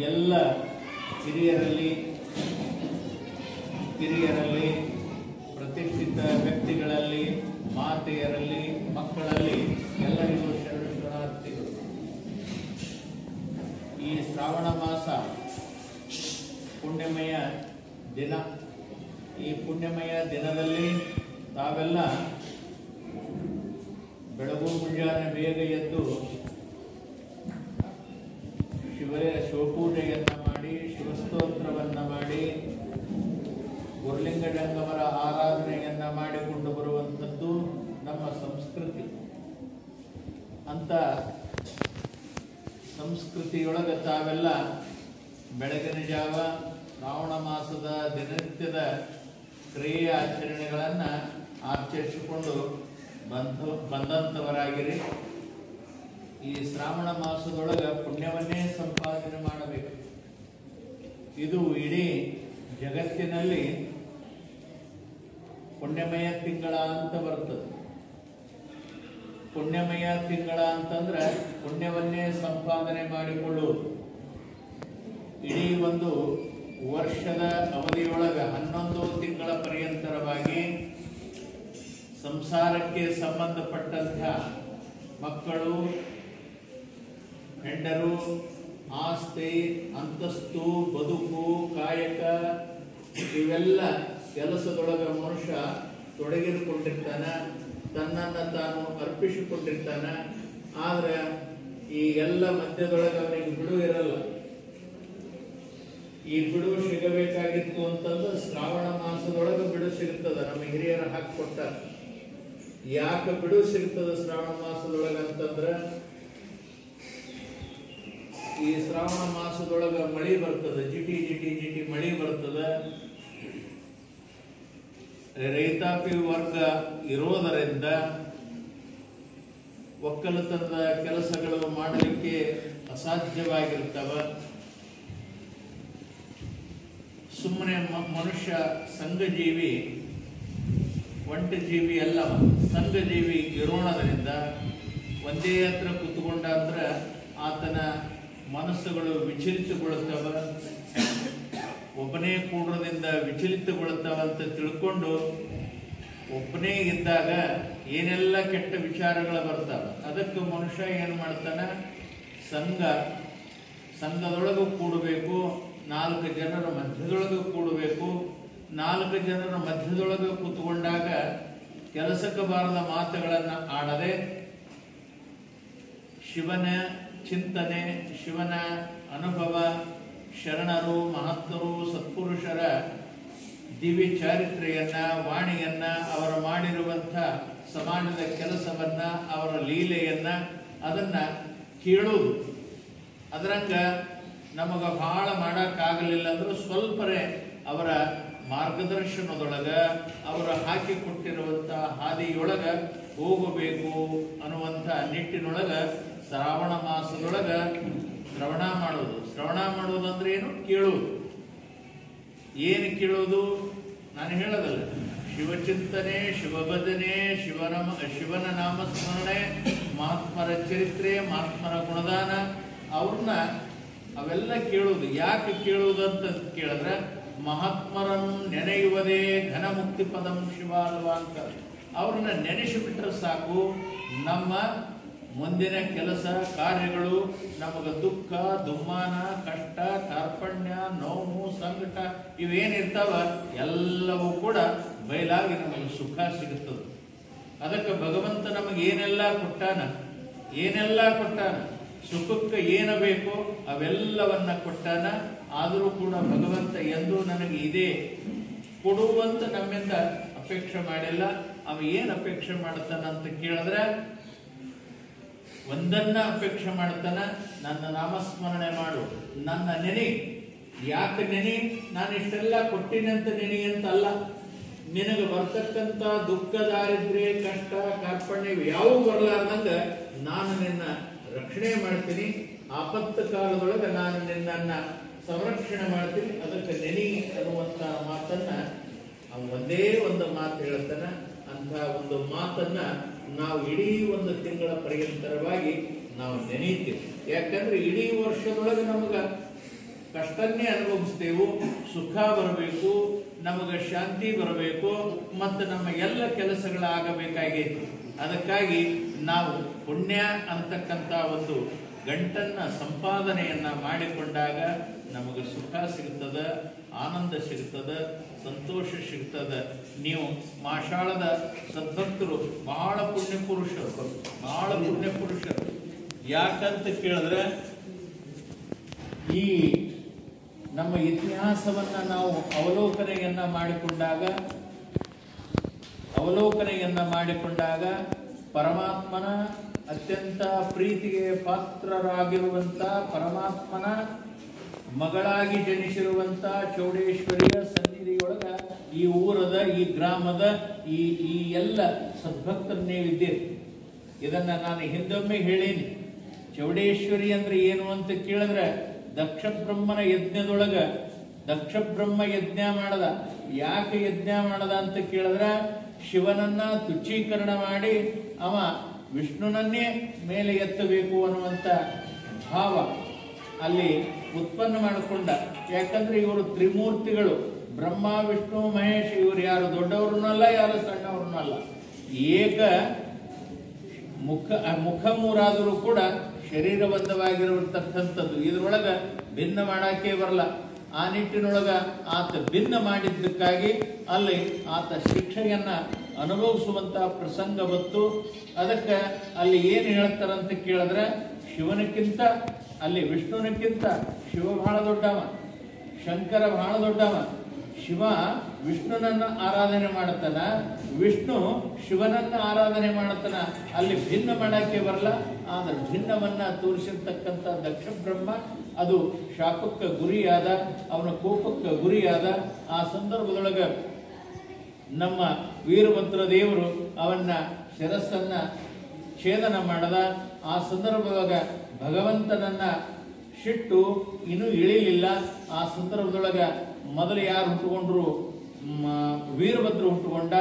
ಎಲ್ಲ ಹಿರಿಯರಲ್ಲಿ ಪ್ರತಿಷ್ಠಿತ ವ್ಯಕ್ತಿಗಳಲ್ಲಿ ಮಾತೆಯರಲ್ಲಿ ಮಕ್ಕಳಲ್ಲಿ ಎಲ್ಲರಿಗೂ ಶರಣಾರ್ಥಿಗಳು. ಈ ಶ್ರಾವಣ ಮಾಸ ಪುಣ್ಯಮಯ ದಿನ. ಈ ಪುಣ್ಯಮಯ ದಿನದಲ್ಲಿ ತಾವೆಲ್ಲ ಬೆಳಗು ಮುಂಜಾನೆ ಬೇಗ ಎದ್ದು ಶಿವಪೂಜೆಯನ್ನು ಮಾಡಿ, ಶಿವಸ್ತೋತ್ರವನ್ನು ಮಾಡಿ, ಗುರುಲಿಂಗ ಜಂಗಮರ ಆರಾಧನೆಯನ್ನ ಮಾಡಿಕೊಂಡು ಬರುವಂಥದ್ದು ನಮ್ಮ ಸಂಸ್ಕೃತಿ. ಅಂತ ಸಂಸ್ಕೃತಿಯೊಳಗೆ ತಾವೆಲ್ಲ ಬೆಳಗಿನ ಜಾವ ಶ್ರಾವಣ ಮಾಸದ ದಿನನಿತ್ಯದ ಕ್ರಿಯೆ ಆಚರಣೆಗಳನ್ನು ಆಚರಿಸಿಕೊಂಡು ಬಂದಂಥವರಾಗಿರಿ. ಈ ಶ್ರಾವಣ ಮಾಸದೊಳಗೆ ಪುಣ್ಯವನ್ನೇ ಸಂಪಾದನೆ ಮಾಡಬೇಕು. ಇದು ಇಡೀ ಜಗತ್ತಿನಲ್ಲಿ ಪುಣ್ಯಮಯ ತಿಂಗಳ ಅಂತ ಬರ್ತದೆ. ಪುಣ್ಯಮಯ ತಿಂಗಳ ಅಂತಂದ್ರೆ ಪುಣ್ಯವನ್ನೇ ಸಂಪಾದನೆ ಮಾಡಿಕೊಳ್ಳುವುದು. ಇಡೀ ಒಂದು ವರ್ಷದ ಅವಧಿಯೊಳಗೆ 11 ತಿಂಗಳ ಪರ್ಯಂತರವಾಗಿ ಸಂಸಾರಕ್ಕೆ ಸಂಬಂಧಪಟ್ಟಂಥ ಮಕ್ಕಳು, ಹೆಂಡರು, ಆಸ್ತಿ, ಅಂತಸ್ತು, ಬದುಕು, ಕಾಯಕ ಇವೆಲ್ಲ ಕೆಲಸದೊಳಗೆ ಮನುಷ್ಯ ತೊಡಗಿಸಿಕೊಂಡಿರ್ತಾನೆ, ತನ್ನನ್ನು ತಾನು ಅರ್ಪಿಸಿಕೊಂಡಿರ್ತಾನೆ. ಆದರೆ ಈ ಎಲ್ಲ ಮಧ್ಯದೊಳಗೆ ಅವನಿಗೆ ಬಿಡು ಇರಲ್ಲ. ಈ ಬಿಡು ಸಿಗಬೇಕಾಗಿತ್ತು ಅಂತಂದ್ರೆ ಶ್ರಾವಣ ಮಾಸದೊಳಗೆ ಬಿಡು ಸಿಗ್ತದೆ. ನಮ್ಮ ಹಿರಿಯರು ಹಾಕಿಕೊಟ್ಟಾರ. ಯಾಕೆ ಬಿಡು ಸಿಗ್ತದೆ ಶ್ರಾವಣ ಮಾಸದೊಳಗೆ ಅಂತಂದ್ರೆ, ಈ ಶ್ರಾವಣ ಮಾಸದೊಳಗೆ ಮಳಿ ಬರ್ತದೆ, ಜಿಟಿ ಜಿಟಿ ಜಿಟಿ ಮಳಿ ಬರ್ತದೆ. ರೈತಾಪಿ ವರ್ಗ ಇರೋದರಿಂದ ಒಕ್ಕಲತನದ ಕೆಲಸಗಳು ಮಾಡಲಿಕ್ಕೆ ಅಸಾಧ್ಯವಾಗಿರ್ತವೆ. ಸುಮ್ಮನೆ ಮನುಷ್ಯ ಸಂಘಜೀವಿ, ಒಂಟಿ ಜೀವಿ ಅಲ್ಲ, ಸಂಘಜೀವಿ ಇರೋಣದ್ರಿಂದ ಒಂದೇ ಹತ್ರ ಕೂತ್ಕೊಂಡಂದ್ರೆ ಆತನ ಮನಸ್ಸುಗಳು ವಿಚಲಿತಗೊಳ್ಳುತ್ತವೆ. ಒಬ್ಬನೇ ಕೂಡೋದ್ರಿಂದ ವಿಚಲಿತಗೊಳ್ಳುತ್ತವೆ ಅಂತ ತಿಳ್ಕೊಂಡು ಒಬ್ಬನೇ ಇದ್ದಾಗ ಏನೆಲ್ಲ ಕೆಟ್ಟ ವಿಚಾರಗಳು ಬರ್ತವೆ. ಅದಕ್ಕೆ ಮನುಷ್ಯ ಏನು ಮಾಡ್ತಾನೆ, ಸಂಘದೊಳಗೂ ಕೂಡಬೇಕು, 4 ಜನರ ಮಧ್ಯದೊಳಗೆ ಕೂಡಬೇಕು. 4 ಜನರ ಮಧ್ಯದೊಳಗೆ ಕೂತ್ಕೊಂಡಾಗ ಕೆಲಸಕ್ಕೆ ಬಾರದ ಮಾತುಗಳನ್ನು ಆಡದೆ ಶಿವನ ಚಿಂತನೆ, ಶಿವನ ಅನುಭವ, ಶರಣರು, ಮಹತ್ತರು, ಸತ್ಪುರುಷರ ದಿವ್ಯ ಚಾರಿತ್ರೆಯನ್ನ, ವಾಣಿಯನ್ನ, ಅವರು ಮಾಡಿರುವಂಥ ಸಮಾಜದ ಕೆಲಸವನ್ನ, ಅವರ ಲೀಲೆಯನ್ನ ಅದನ್ನ ಕೇಳುವುದು. ಅದರಂಗ ನಮಗ ಬಹಳ ಮಾಡಕ್ಕಾಗಲಿಲ್ಲ ಅಂದ್ರೂ ಸ್ವಲ್ಪರೇ ಅವರ ಮಾರ್ಗದರ್ಶನದೊಳಗ, ಅವರು ಹಾಕಿಕೊಟ್ಟಿರುವಂಥ ಹಾದಿಯೊಳಗ ಹೋಗಬೇಕು ಅನ್ನುವಂಥ ನಿಟ್ಟಿನೊಳಗ ಶ್ರಾವಣ ಮಾಸದೊಳಗ ಶ್ರವಣ ಮಾಡೋದು. ಶ್ರವಣ ಮಾಡೋದಂದ್ರೆ ಏನು? ಕೇಳುವುದು. ಏನು ಕೇಳೋದು? ನಾನು ಹೇಳೋದಲ್ಲ, ಶಿವಚಿಂತನೆ, ಶಿವಭಜನೆ, ಶಿವನ ನಾಮಸ್ಮರಣೆ, ಮಹಾತ್ಮರ ಚರಿತ್ರೆ, ಮಹಾತ್ಮರ ಗುಣದಾನ, ಅವ್ರನ್ನ ಅವೆಲ್ಲ ಕೇಳೋದು. ಯಾಕೆ ಕೇಳೋದು ಅಂತ ಕೇಳಿದ್ರೆ, ಮಹಾತ್ಮರನ್ನು ನೆನೆಯುವುದೇ ಘನ ಮುಕ್ತಿ ಪದಂ ಶಿವ ಅಲ್ವಾ ಅಂತ. ಅವ್ರನ್ನ ನೆನೆಸಿಬಿಟ್ರೆ ಸಾಕು, ನಮ್ಮ ಮುಂದಿನ ಕೆಲಸ ಕಾರ್ಯಗಳು, ನಮಗೆ ದುಃಖ, ದುಮ್ಮಾನ, ಕಷ್ಟ, ಕಾರ್ಪಣ್ಯ, ನೋವು, ಸಂಕಟ ಇವೇನಿರ್ತಾವ ಎಲ್ಲವೂ ಕೂಡ ಬಯಲಾಗಿ ನಮಗೆ ಸುಖ ಸಿಗುತ್ತದೆ. ಅದಕ್ಕೆ ಭಗವಂತ ನಮಗೆ ಏನೆಲ್ಲ ಕೊಟ್ಟಾನ, ಸುಖಕ್ಕೆ ಏನು ಬೇಕೋ ಅವೆಲ್ಲವನ್ನ ಕೊಟ್ಟಾನ. ಆದರೂ ಕೂಡ ಭಗವಂತ ಎಂದೂ ನನಗೆ ಇದೇ ಕೊಡುವಂತ ನಮ್ಮಿಂದ ಅಪೇಕ್ಷೆ ಮಾಡಿಲ್ಲ. ಅವ ಏನು ಅಪೇಕ್ಷೆ ಮಾಡ್ತಾನಂತ ಕೇಳಿದ್ರೆ ಒಂದನ್ನ ಅಪೇಕ್ಷೆ ಮಾಡ್ತಾನ, ನನ್ನ ನಾಮಸ್ಮರಣೆ ಮಾಡು, ನನ್ನ ನೆನೆ. ಯಾಕೆ ನೆನೆ? ನಾನು ಇಷ್ಟೆಲ್ಲ ಕೊಟ್ಟಿನಿ ಅಂತ ನೆನೆ ಅಂತಲ್ಲ. ನಿನಗೆ ಬರ್ತಕ್ಕಂಥ ದುಃಖ, ದಾರಿದ್ರ್ಯ, ಕಷ್ಟ, ಕಾರ್ಪಣ್ಯ ಯಾವ ಬರಲಾರ್ದಂಗ ನಾನು ನಿನ್ನ ರಕ್ಷಣೆ ಮಾಡ್ತೀನಿ. ಆಪತ್ತು ಕಾಲದೊಳಗೆ ನಾನು ನಿನ್ನನ್ನ ಸಂರಕ್ಷಣೆ ಮಾಡ್ತೀವಿ, ಅದಕ್ಕೆ ನೆನಿ ಅನ್ನುವಂತ ಮಾತನ್ನ ಒಂದೇ ಒಂದು ಮಾತು ಹೇಳ್ತಾನೆ. ಅಂತ ಒಂದು ಮಾತನ್ನ ನಾವು ಇಡೀ ಒಂದು ತಿಂಗಳ ಪರ್ಯಂತರವಾಗಿ ನಾವು ನೆನೀತೀವಿ. ಯಾಕಂದ್ರೆ ಇಡೀ ವರ್ಷದೊಳಗೆ ನಮಗ ಕಷ್ಟನ್ನೇ ಅನುಭವಿಸ್ತೇವೆ, ಸುಖ ಬರಬೇಕು, ನಮಗ ಶಾಂತಿ ಬರಬೇಕು, ಮತ್ತು ನಮ್ಮ ಎಲ್ಲ ಕೆಲಸಗಳಾಗಬೇಕಾಗೈತಿ. ಅದಕ್ಕಾಗಿ ನಾವು ಪುಣ್ಯ ಅಂತಕ್ಕಂಥ ಒಂದು ಗಂಟನ್ನ ಸಂಪಾದನೆಯನ್ನ ಮಾಡಿಕೊಂಡಾಗ ನಮಗೆ ಸುಖ ಸಿಗ್ತದ, ಆನಂದ ಸಿಗ್ತದ, ಸಂತೋಷ ಸಿಗ್ತದ. ನೀವು ಮಾಷಾಳದ ಸದ್ಭಕ್ತರು ಬಹಳ ಪುಣ್ಯ ಪುರುಷರು, ಬಹಳ ಪುಣ್ಯ ಪುರುಷರು. ಯಾಕಂತ ಕೇಳಿದ್ರೆ ಈ ನಮ್ಮ ಇತಿಹಾಸವನ್ನ ನಾವು ಅವಲೋಕನೆಯನ್ನ ಮಾಡಿಕೊಂಡಾಗ ಪರಮಾತ್ಮನ ಅತ್ಯಂತ ಪ್ರೀತಿಗೆ ಪಾತ್ರರಾಗಿರುವಂತ ಪರಮಾತ್ಮನ ಮಗಳಾಗಿ ಜನಿಸಿರುವಂತ ಚೌಡೇಶ್ವರಿಯ ಸನ್ನಿಧಿಯೊಳಗ ಈ ಊರದ, ಈ ಗ್ರಾಮದ, ಈ ಎಲ್ಲ ಸದ್ಭಕ್ತರನ್ನೇ ಇದ್ದೀರಿ. ಇದನ್ನ ನಾನು ಹಿಂದೊಮ್ಮೆ ಹೇಳೀನಿ. ಚೌಡೇಶ್ವರಿ ಅಂದ್ರೆ ಏನು ಅಂತ ಕೇಳಿದ್ರೆ, ದಕ್ಷ ಬ್ರಹ್ಮನ ಯಜ್ಞದೊಳಗ ದಕ್ಷ ಬ್ರಹ್ಮ ಯಜ್ಞ ಮಾಡದ. ಯಾಕೆ ಯಜ್ಞ ಮಾಡದ ಅಂತ ಕೇಳಿದ್ರೆ, ಶಿವನನ್ನ ತುಚ್ಛೀಕರಣ ಮಾಡಿ ಅವ ವಿಷ್ಣುನನ್ನೇ ಮೇಲೆ ಎತ್ತಬೇಕು ಅನ್ನುವಂತ ಭಾವ ಅಲ್ಲಿ ಉತ್ಪನ್ನ ಮಾಡಿಕೊಂಡ. ಯಾಕಂದ್ರೆ ಇವರು ತ್ರಿಮೂರ್ತಿಗಳು, ಬ್ರಹ್ಮ ವಿಷ್ಣು ಮಹೇಶ್. ಇವರು ಯಾರು ದೊಡ್ಡವ್ರನ್ನಲ್ಲ, ಯಾರು ಸಣ್ಣವ್ರನ್ನಲ್ಲ, ಏಕ ಮುಖ ಮೂರಾದರೂ ಕೂಡ ಶರೀರಬದ್ಧವಾಗಿರತಕ್ಕಂಥದ್ದು. ಇದರೊಳಗ ಭಿನ್ನ ಮಾಡಾಕೆ ಬರಲ್ಲ. ಆ ನಿಟ್ಟಿನೊಳಗ ಆತ ಭಿನ್ನ ಮಾಡಿದ್ದಕ್ಕಾಗಿ ಅಲ್ಲಿ ಆತ ಶಿಕ್ಷೆಯನ್ನ ಅನುಭವಿಸುವಂತಹ ಪ್ರಸಂಗ ಬಂತು. ಅದಕ್ಕೆ ಅಲ್ಲಿ ಏನು ಹೇಳ್ತಾರಂತ ಕೇಳಿದ್ರೆ, ಶಿವನಕ್ಕಿಂತ ಅಲ್ಲಿ ವಿಷ್ಣುನಕ್ಕಿಂತ ಶಿವ ಬಹಳ ದೊಡ್ಡವ, ಶಂಕರ ಬಹಳ ದೊಡ್ಡವ. ಶಿವ ವಿಷ್ಣುನನ್ನ ಆರಾಧನೆ ಮಾಡತಾನ, ವಿಷ್ಣು ಶಿವನನ್ನ ಆರಾಧನೆ ಮಾಡತಾನ. ಅಲ್ಲಿ ಭಿನ್ನ ಮಾಡಕ್ಕೆ ಬರಲ್ಲ. ಆದ್ರೆ ಭಿನ್ನವನ್ನ ತೋರಿಸಿರ್ತಕ್ಕಂಥ ದಕ್ಷ ಬ್ರಹ್ಮ ಅದು ಶಾಪಕ್ಕೆ ಗುರಿಯಾದ, ಅವನ ಕೋಪಕ್ಕೆ ಗುರಿಯಾದ. ಆ ಸಂದರ್ಭದೊಳಗ ನಮ್ಮ ವೀರಭದ್ರ ದೇವರು ಅವನ್ನ ಶಿರಸ್ಸನ್ನ ಛೇದನ ಮಾಡದ. ಆ ಸಂದರ್ಭದೊಳಗ ಭಗವಂತನನ್ನ ಶಿಟ್ಟು ಇನ್ನೂ ಇಳಿಲಿಲ್ಲ. ಆ ಸಂದರ್ಭದೊಳಗ ಮೊದಲು ಯಾರು ಹುಟ್ಟುಕೊಂಡ್ರು? ವೀರಭದ್ರ ಹುಟ್ಟುಕೊಂಡ.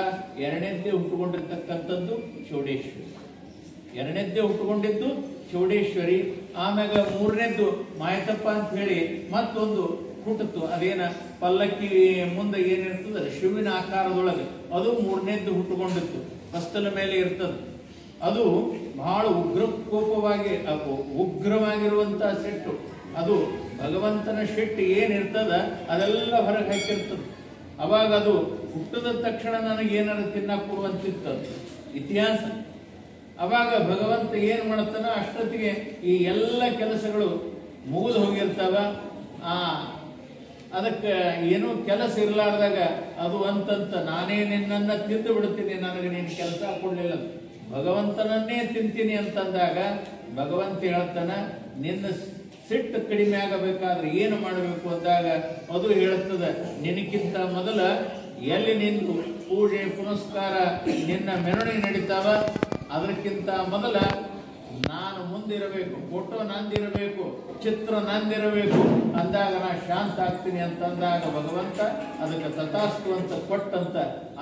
ಎರಡನೇದ್ದೇ ಹುಟ್ಟುಕೊಂಡಿರ್ತಕ್ಕಂಥದ್ದು ಚೌಡೇಶ್ವರಿ. ಎರಡನೇದ್ದೇ ಹುಟ್ಟುಕೊಂಡಿದ್ದು ಚೌಡೇಶ್ವರಿ. ಆಮ್ಯಾಗ ಮೂರನೇದ್ದು ಮಾಯತಪ್ಪ ಅಂತ ಹೇಳಿ ಮತ್ತೊಂದು ಹುಟ್ಟಿತು. ಅದೇನ ಪಲ್ಲಕ್ಕಿ ಮುಂದೆ ಏನಿರ್ತದ ಶಿವನ ಆಕಾರದೊಳಗೆ, ಅದು ಮೂರನೇದ್ದು ಹುಟ್ಟುಕೊಂಡಿತ್ತು. ಹಸ್ತಲ ಮೇಲೆ ಇರ್ತದೆ. ಅದು ಬಹಳ ಉಗ್ರವಾಗಿರುವಂತಹ ಸಿಟ್ಟು. ಅದು ಭಗವಂತನ ಶಿಟ್ಟು ಏನಿರ್ತದ ಅದೆಲ್ಲ ಹೊರಗೆ ಹಾಕಿರ್ತದೆ. ಅವಾಗ ಅದು ಹುಟ್ಟಿದ ತಕ್ಷಣ ನನಗೆ ಏನಾರು ತಿನ್ನಕ್ ಕೊಡುವಂತಿತ್ತು ಇತಿಹಾಸ. ಅವಾಗ ಭಗವಂತ ಏನ್ ಮಾಡ್ತಾನ, ಅಷ್ಟೊತ್ತಿಗೆ ಈ ಎಲ್ಲ ಕೆಲಸಗಳು ಮುಗಿದು ಹೋಗಿರ್ತಾವ. ಅದಕ್ಕೆ ಏನೂ ಕೆಲಸ ಇರಲಾರ್ದಾಗ ಅದು ಅಂತಂತ ನಾನೇ ನಿನ್ನನ್ನ ತಿಂದು ಬಿಡ್ತೀನಿ, ನನಗೆ ನೀನು ಕೆಲಸ ಕೊಡ್ಲಿಲ್ಲ, ಭಗವಂತನನ್ನೇ ತಿಂತೀನಿ ಅಂತಂದಾಗ ಭಗವಂತ ಹೇಳ್ತಾನ, ನಿನ್ನ ಸಿಟ್ಟು ಕಡಿಮೆ ಆಗಬೇಕಾದ್ರೆ ಏನು ಮಾಡಬೇಕು ಅಂದಾಗ ಅದು ಹೇಳುತ್ತದೆ, ನಿನಕ್ಕಿಂತ ಮೊದಲ ಎಲ್ಲಿ ನಿಂದು ಪೂಜೆ ಪುನಸ್ಕಾರ ನಿನ್ನ ಮೆರವಣಿಗೆ ನಡೀತಾವ ಅದಕ್ಕಿಂತ ಮೊದಲ ನಾನು ಮುಂದಿರಬೇಕು, ಫೋಟೋ ನಂದಿರಬೇಕು, ಚಿತ್ರ ನಂದಿರಬೇಕು ಅಂದಾಗ ನಾ ಶಾಂತ ಆಗ್ತೀನಿ ಅಂತಂದಾಗ ಭಗವಂತ ಅದಕ್ಕೆ ತಥಾಸ್ತು ಅಂತ ಕೊಟ್ಟಂತ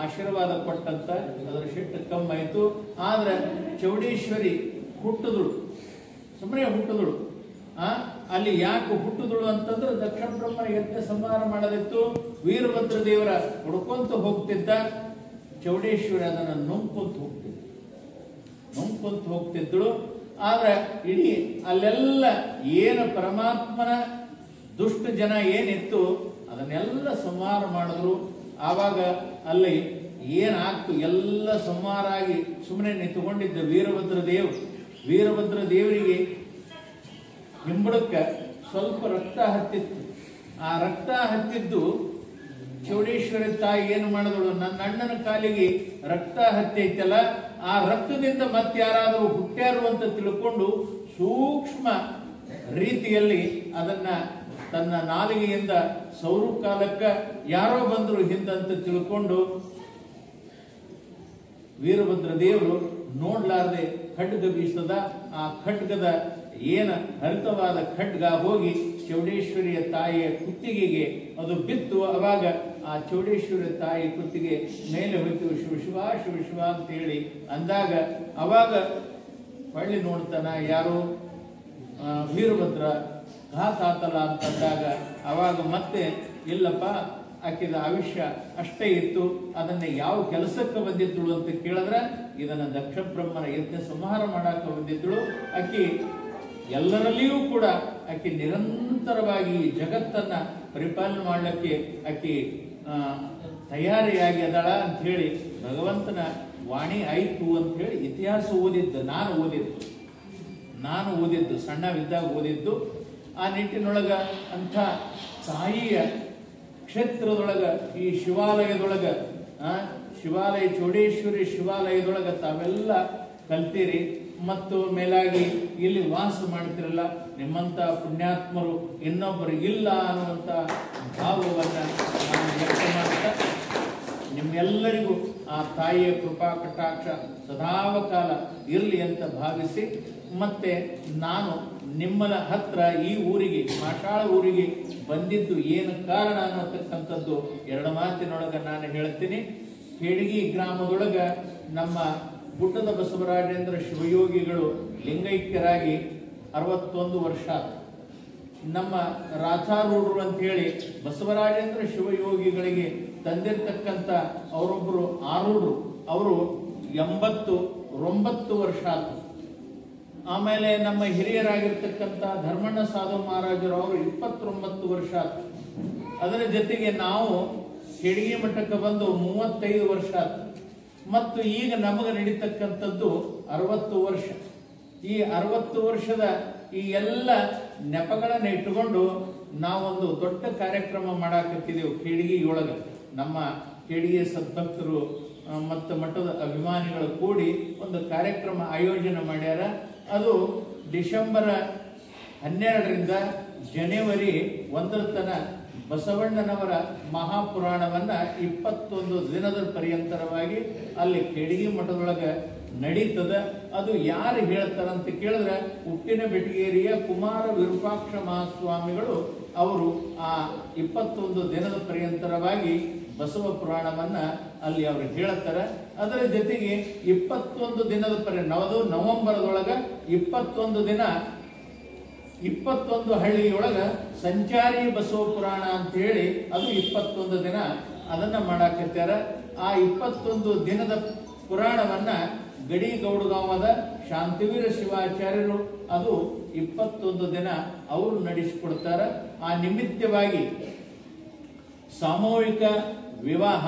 ಆಶೀರ್ವಾದ ಕೊಟ್ಟಂತ ಅದರ ಸಿಟ್ಟು ಕಮ್ಮಾಯಿತು. ಆದ್ರೆ ಚೌಡೇಶ್ವರಿ ಹುಟ್ಟಿದಳು, ಸುಮ್ಮನೆ ಹುಟ್ಟಿದಳು. ಅಲ್ಲಿ ಯಾಕೆ ಹುಟ್ಟಿದಳು ಅಂತಂದ್ರೆ ದಕ್ಷ ಬ್ರಹ್ಮನ ಯಜ್ಞ ಸಂಹಾರ ಮಾಡದಿತ್ತು. ವೀರಭದ್ರ ದೇವರ ಹುಡ್ಕೊಂತ ಹೋಗ್ತಿದ್ದ. ಚೌಡೇಶ್ವರಿ ಅದನ್ನು ನುಂಗ್ಕೊಂತ ಹೋಗ್ತಿದ್ದಳು. ಆದ್ರೆ ಇಡೀ ಅಲ್ಲೆಲ್ಲ ಏನು ಪರಮಾತ್ಮನ ದುಷ್ಟ ಜನ ಏನಿತ್ತು ಅದನ್ನೆಲ್ಲ ಸಂಹಾರ ಮಾಡಿದ್ರು. ಆವಾಗ ಅಲ್ಲಿ ಏನಾಗ್ತು, ಎಲ್ಲ ಸಂಹಾರ ಆಗಿ ಸುಮ್ಮನೆ ನಿಂತುಕೊಂಡಿದ್ದ ವೀರಭದ್ರ ದೇವರಿಗೆ ಹಿಂಬಳಕ್ಕೆ ಸ್ವಲ್ಪ ರಕ್ತ ಹತ್ತಿತ್ತು. ಆ ರಕ್ತ ಹತ್ತಿದ್ದು ಚೌಡೇಶ್ವರಿ ತಾಯಿ ಏನು ಮಾಡಿದಳು, ನನ್ನ ಅಣ್ಣನ ಕಾಲಿಗೆ ರಕ್ತ ಹತ್ತೈತಲ್ಲ, ಆ ರಕ್ತದಿಂದ ಮತ್ತಾರಾದರೂ ಹುಟ್ಟ್ಯಾರು ಅಂತ ತಿಳ್ಕೊಂಡು ಸೂಕ್ಷ್ಮ ರೀತಿಯಲ್ಲಿ ಅದನ್ನ ತನ್ನ ನಾಲಿಗೆಯಿಂದ ಸೌರು ಕಾಲಕ್ಕ ಯಾರೋ ಬಂದ್ರು ಹಿಂದಂತ ತಿಳ್ಕೊಂಡು ವೀರಭದ್ರ ದೇವರು ನೋಡ್ಲಾರ್ದೆ ಖಡ್ಗ ಬೀಸದ. ಆ ಖಡ್ಗದ ಏನ ಹರಿತವಾದ ಖಡ್ಗ ಹೋಗಿ ಚೌಡೇಶ್ವರಿಯ ತಾಯಿಯ ಕುತ್ತಿಗೆಗೆ ಅದು ಬಿತ್ತು. ಅವಾಗ ಆ ಚೌಡೇಶ್ವರಿಯ ತಾಯಿ ಕುತ್ತಿಗೆ ಮೇಲೆ ಹೋಯ್ತು. ಶಿವ ಶಿವ ಶಿವ ಅಂತ ಹೇಳಿ ಅಂದಾಗ ಅವಾಗ ಹೊಳ್ಳಿ ನೋಡ್ತಾನ, ಯಾರು ವೀರಭದ್ರ ಘಾತಾತಲ ಅಂತಂದಾಗ ಅವಾಗ ಮತ್ತೆ ಇಲ್ಲಪ್ಪ ಆಕಿದ ಆಯುಷ್ಯ ಅಷ್ಟೇ ಇತ್ತು, ಅದನ್ನ ಯಾವ ಕೆಲಸಕ್ಕೆ ಬಂದಿದ್ದಳು ಅಂತ ಕೇಳಿದ್ರೆ ಇದನ್ನ ದಕ್ಷ ಬ್ರಹ್ಮನ ಯಜ್ಞ ಸಂಹಾರ ಮಾಡಕ್ಕೆ ಬಂದಿದ್ದಳು. ಆಕಿ ಎಲ್ಲರಲ್ಲಿಯೂ ಕೂಡ ಆಕಿ ನಿರಂತರವಾಗಿ ಜಗತ್ತನ್ನ ಪರಿಪಾಲನೆ ಮಾಡಲಿಕ್ಕೆ ಆಕಿ ತಯಾರಿಯಾಗಿ ಅದಳ ಅಂತ ಹೇಳಿ ಭಗವಂತನ ವಾಣಿ ಆಯ್ತು ಅಂತ ಹೇಳಿ ಇತಿಹಾಸ ಓದಿದ್ದು ನಾನು ಓದಿದ್ದು ಸಣ್ಣವಿದ್ದಾಗ ಓದಿದ್ದು. ಆ ನಿಟ್ಟಿನೊಳಗ ಅಂಥ ತಾಯಿಯ ಕ್ಷೇತ್ರದೊಳಗ ಈ ಶಿವಾಲಯದೊಳಗ ಶಿವಾಲಯ ಚೌಡೇಶ್ವರಿ ಶಿವಾಲಯದೊಳಗ ತಾವೆಲ್ಲ ಕಲ್ತೀರಿ ಮತ್ತು ಮೇಲಾಗಿ ಇಲ್ಲಿ ವಾಸ ಮಾಡ್ತಿರಲ್ಲ. ನಿಮ್ಮಂತ ಪುಣ್ಯಾತ್ಮರು ಇನ್ನೊಬ್ಬರು ಇಲ್ಲ ಅನ್ನುವಂಥ ಭಾವವನ್ನ ನಾನು ವ್ಯಕ್ತ ಮಾಡ್ತಾ ನಿಮ್ಮೆಲ್ಲರಿಗೂ ಆ ತಾಯಿಯ ಕೃಪಾ ಕಟಾಕ್ಷ ಸದಾವಕಾಲ ಇರಲಿ ಅಂತ ಭಾವಿಸಿ, ಮತ್ತೆ ನಾನು ನಿಮ್ಮನ ಹತ್ರ ಈ ಊರಿಗೆ ಮಾಷಾಳ ಊರಿಗೆ ಬಂದಿದ್ದು ಏನು ಕಾರಣ ಅನ್ನತಕ್ಕಂಥದ್ದು ಎರಡು ಮಾತಿನೊಳಗ ನಾನು ಹೇಳ್ತೀನಿ. ಕೇಡಗಿ ಗ್ರಾಮದೊಳಗ ನಮ್ಮ ಗುಡ್ಡದ ಬಸವರಾಜೇಂದ್ರ ಶಿವಯೋಗಿಗಳು ಲಿಂಗೈಕ್ಯರಾಗಿ 61 ವರ್ಷ. ನಮ್ಮ ರಾಚಾರೂಢರು ಅಂತ ಹೇಳಿ ಬಸವರಾಜೇಂದ್ರ ಶಿವಯೋಗಿಗಳಿಗೆ ತಂದಿರ್ತಕ್ಕಂಥ ಅವರೊಬ್ಬರು ಆರೂಢರು, ಅವರು 89 ವರ್ಷ ಆಯ್ತು. ಆಮೇಲೆ ನಮ್ಮ ಹಿರಿಯರಾಗಿರ್ತಕ್ಕಂಥ ಧರ್ಮಣ್ಣ ಸಾಧು ಮಹಾರಾಜರು ಅವರು 29 ವರ್ಷ ಆಯ್ತು. ಅದರ ಜೊತೆಗೆ ನಾವು ಕೇಡಗಿ ಮಠಕ್ಕೆ ಬಂದು 35 ವರ್ಷ ಆಯ್ತು. ಮತ್ತು ಈಗ ನಮಗೆ ನಡೀತಕ್ಕಂಥದ್ದು 60 ವರ್ಷ. ಈ 60 ವರ್ಷದ ಈ ಎಲ್ಲ ನೆಪಗಳನ್ನ ಇಟ್ಟುಕೊಂಡು ನಾವೊಂದು ದೊಡ್ಡ ಕಾರ್ಯಕ್ರಮ ಮಾಡಾಕತ್ತಿದ್ದೆವು ಕೇಡಗಿಯೊಳಗ. ನಮ್ಮ ಕೇಡಗಿ ಸದ್ಭಕ್ತರು ಮತ್ತು ಮಠದ ಅಭಿಮಾನಿಗಳು ಕೂಡಿ ಒಂದು ಕಾರ್ಯಕ್ರಮ ಆಯೋಜನೆ ಮಾಡ್ಯಾರ. ಅದು ಡಿಸೆಂಬರ್ 12ರಿಂದ ಜನವರಿ 1 ತನಕ ಬಸವಣ್ಣನವರ ಮಹಾಪುರಾಣವನ್ನ 21 ದಿನದ ಪರ್ಯಂತರವಾಗಿ ಅಲ್ಲಿ ಕೇಡಗಿ ಮಠದೊಳಗ ನಡೀತದ. ಅದು ಯಾರು ಹೇಳ್ತಾರಂತ ಕೇಳಿದ್ರೆ ಉಪ್ಪಿನ ಬೆಟಗೇರಿಯ ಕುಮಾರ ವಿರೂಪಾಕ್ಷ ಮಹಾಸ್ವಾಮಿಗಳು ಅವರು ಆ 21 ದಿನದ ಪರ್ಯಂತರವಾಗಿ ಬಸವ ಪುರಾಣವನ್ನ ಅಲ್ಲಿ ಅವರು ಹೇಳ್ತಾರೆ. ಅದರ ಜೊತೆಗೆ 21 ದಿನದ ನವೆಂಬರ್ದೊಳಗ 21 ದಿನ 21 ಹಳ್ಳಿಯೊಳಗ ಸಂಚಾರಿ ಬಸವ ಪುರಾಣ ಅಂತ ಹೇಳಿ ಅದು 21 ದಿನ ಅದನ್ನ ಮಾಡಾಕತ್ಯಾರ. ಆ 21 ದಿನದ ಪುರಾಣವನ್ನ ಗಡಿ ಗೌಡಗಾಂವದ ಶಾಂತಿವೀರ ಶಿವಾಚಾರ್ಯರು ಅದು 21 ದಿನ ಅವರು ನಡೆಸಿಕೊಡ್ತಾರ. ಆ ನಿಮಿತ್ತವಾಗಿ ಸಾಮೂಹಿಕ ವಿವಾಹ,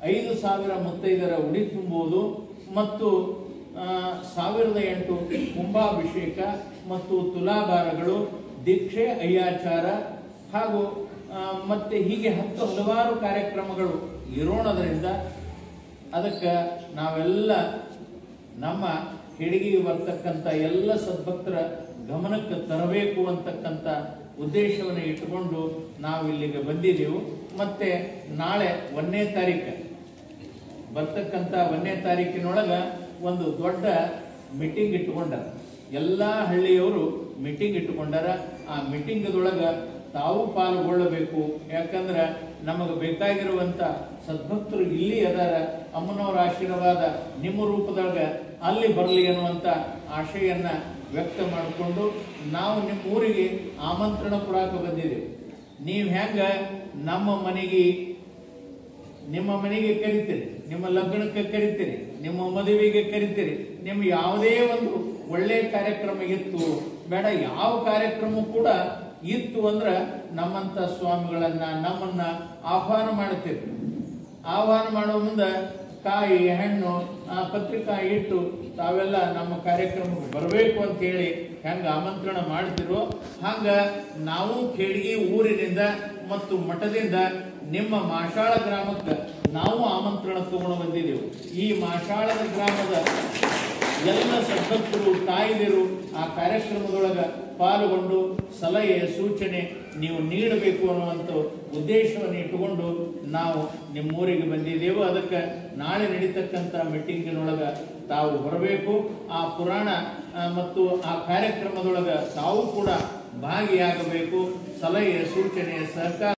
5,000 ಮುತ್ತೈದರ ಉಡಿ ತುಂಬುವುದು ಮತ್ತು 1008 ಕುಂಭಾಭಿಷೇಕ ಮತ್ತು ತುಲಾಭಾರಗಳು, ದೀಕ್ಷೆ, ಅಯ್ಯಾಚಾರ ಹಾಗೂ ಮತ್ತೆ ಹೀಗೆ ಹಲವಾರು ಕಾರ್ಯಕ್ರಮಗಳು ಇರೋಣದ್ರಿಂದ ಅದಕ್ಕೆ ನಾವೆಲ್ಲ ನಮ್ಮ ಕೇಡಗಿಗೆ ಬರ್ತಕ್ಕಂಥ ಎಲ್ಲ ಸದ್ಭಕ್ತರ ಗಮನಕ್ಕೆ ತರಬೇಕು ಅಂತಕ್ಕಂಥ ಉದ್ದೇಶವನ್ನು ಇಟ್ಟುಕೊಂಡು ನಾವು ಇಲ್ಲಿಗೆ ಬಂದಿದ್ದೆವು. ಮತ್ತೆ ನಾಳೆ 1ನೇ ತಾರೀಕು ಬರ್ತಕ್ಕಂಥ 1ನೇ ತಾರೀಕಿನೊಳಗ ಒಂದು ದೊಡ್ಡ ಮೀಟಿಂಗ್ ಇಟ್ಟುಕೊಂಡಾರ. ಎಲ್ಲ ಹಳ್ಳಿಯವರು ಮೀಟಿಂಗ್ ಇಟ್ಟುಕೊಂಡಾರ. ಆ ಮೀಟಿಂಗದೊಳಗ ತಾವು ಪಾಲ್ಗೊಳ್ಳಬೇಕು. ಯಾಕಂದ್ರೆ ನಮಗೆ ಬೇಕಾಗಿರುವಂತ ಸದ್ಭಕ್ತರು ಇಲ್ಲಿ ಅದಾರ. ಅಮ್ಮನವರ ಆಶೀರ್ವಾದ ನಿಮ್ಮ ರೂಪದೊಳಗ ಅಲ್ಲಿ ಬರಲಿ ಅನ್ನುವಂಥ ಆಶೆಯನ್ನ ವ್ಯಕ್ತ ಮಾಡಿಕೊಂಡು ನಾವು ನಿಮ್ಮ ಊರಿಗೆ ಆಮಂತ್ರಣ ಕೊಡಾಕ ಬಂದಿದ್ದೇವೆ. ನೀವು ಹೆಂಗ ನಿಮ್ಮ ಮನೆಗೆ ಕರಿತೀರಿ, ನಿಮ್ಮ ಲಗ್ನಕ್ಕೆ ಕರಿತೀರಿ, ನಿಮ್ಮ ಮದುವೆಗೆ ಕರಿತೀರಿ, ನಿಮ್ಮ ಯಾವುದೇ ಒಂದು ಒಳ್ಳೆ ಕಾರ್ಯಕ್ರಮ ಇತ್ತು ಬೇಡ, ಯಾವ ಕಾರ್ಯಕ್ರಮ ಕೂಡ ಇತ್ತು ಅಂದ್ರೆ ನಮ್ಮಂತ ಸ್ವಾಮಿಗಳನ್ನ ನಮ್ಮನ್ನ ಆಹ್ವಾನ ಮಾಡುತ್ತೀರಿ. ಆಹ್ವಾನ ಮಾಡುವ ಮುಂದೆ ಕಾಯಿ ಹಣ್ಣು ಪತ್ರಿಕಾ ಇಟ್ಟು ತಾವೆಲ್ಲ ನಮ್ಮ ಕಾರ್ಯಕ್ರಮಕ್ಕೆ ಬರಬೇಕು ಅಂತ ಹೇಳಿ ಹೆಂಗ ಆಮಂತ್ರಣ ಮಾಡ್ತಿರೋ ಹಂಗ ನಾವು ಕೇಡಗಿ ಊರಿನಿಂದ ಮತ್ತು ಮಠದಿಂದ ನಿಮ್ಮ ಮಾಷಾಳ ಗ್ರಾಮಕ್ಕೆ ನಾವು ಆಮಂತ್ರಣ ತಗೊಂಡು ಬಂದಿದ್ದೆವು. ಈ ಮಾಷಾಳದ ಗ್ರಾಮದ ಎಲ್ಲ ಸದ್ಭಕ್ತರು ತಾಯಿದಿರು ಆ ಕಾರ್ಯಕ್ರಮದೊಳಗ ಪಾಲ್ಗೊಂಡು ಸಲಹೆ ಸೂಚನೆ ನೀವು ನೀಡಬೇಕು ಅನ್ನುವಂಥ ಉದ್ದೇಶವನ್ನು ಇಟ್ಟುಕೊಂಡು ನಾವು ನಿಮ್ಮೂರಿಗೆ ಬಂದಿದ್ದೆವು. ಅದಕ್ಕೆ ನಾಳೆ ನಡೀತಕ್ಕಂಥ ಮೀಟಿಂಗಿನೊಳಗ ತಾವು ಬರಬೇಕು. ಆ ಪುರಾಣ ಮತ್ತು ಆ ಕಾರ್ಯಕ್ರಮದೊಳಗ ತಾವು ಕೂಡ ಭಾಗಿಯಾಗಬೇಕು. ಸಲಹೆ ಸೂಚನೆ ಸಹಕಾರ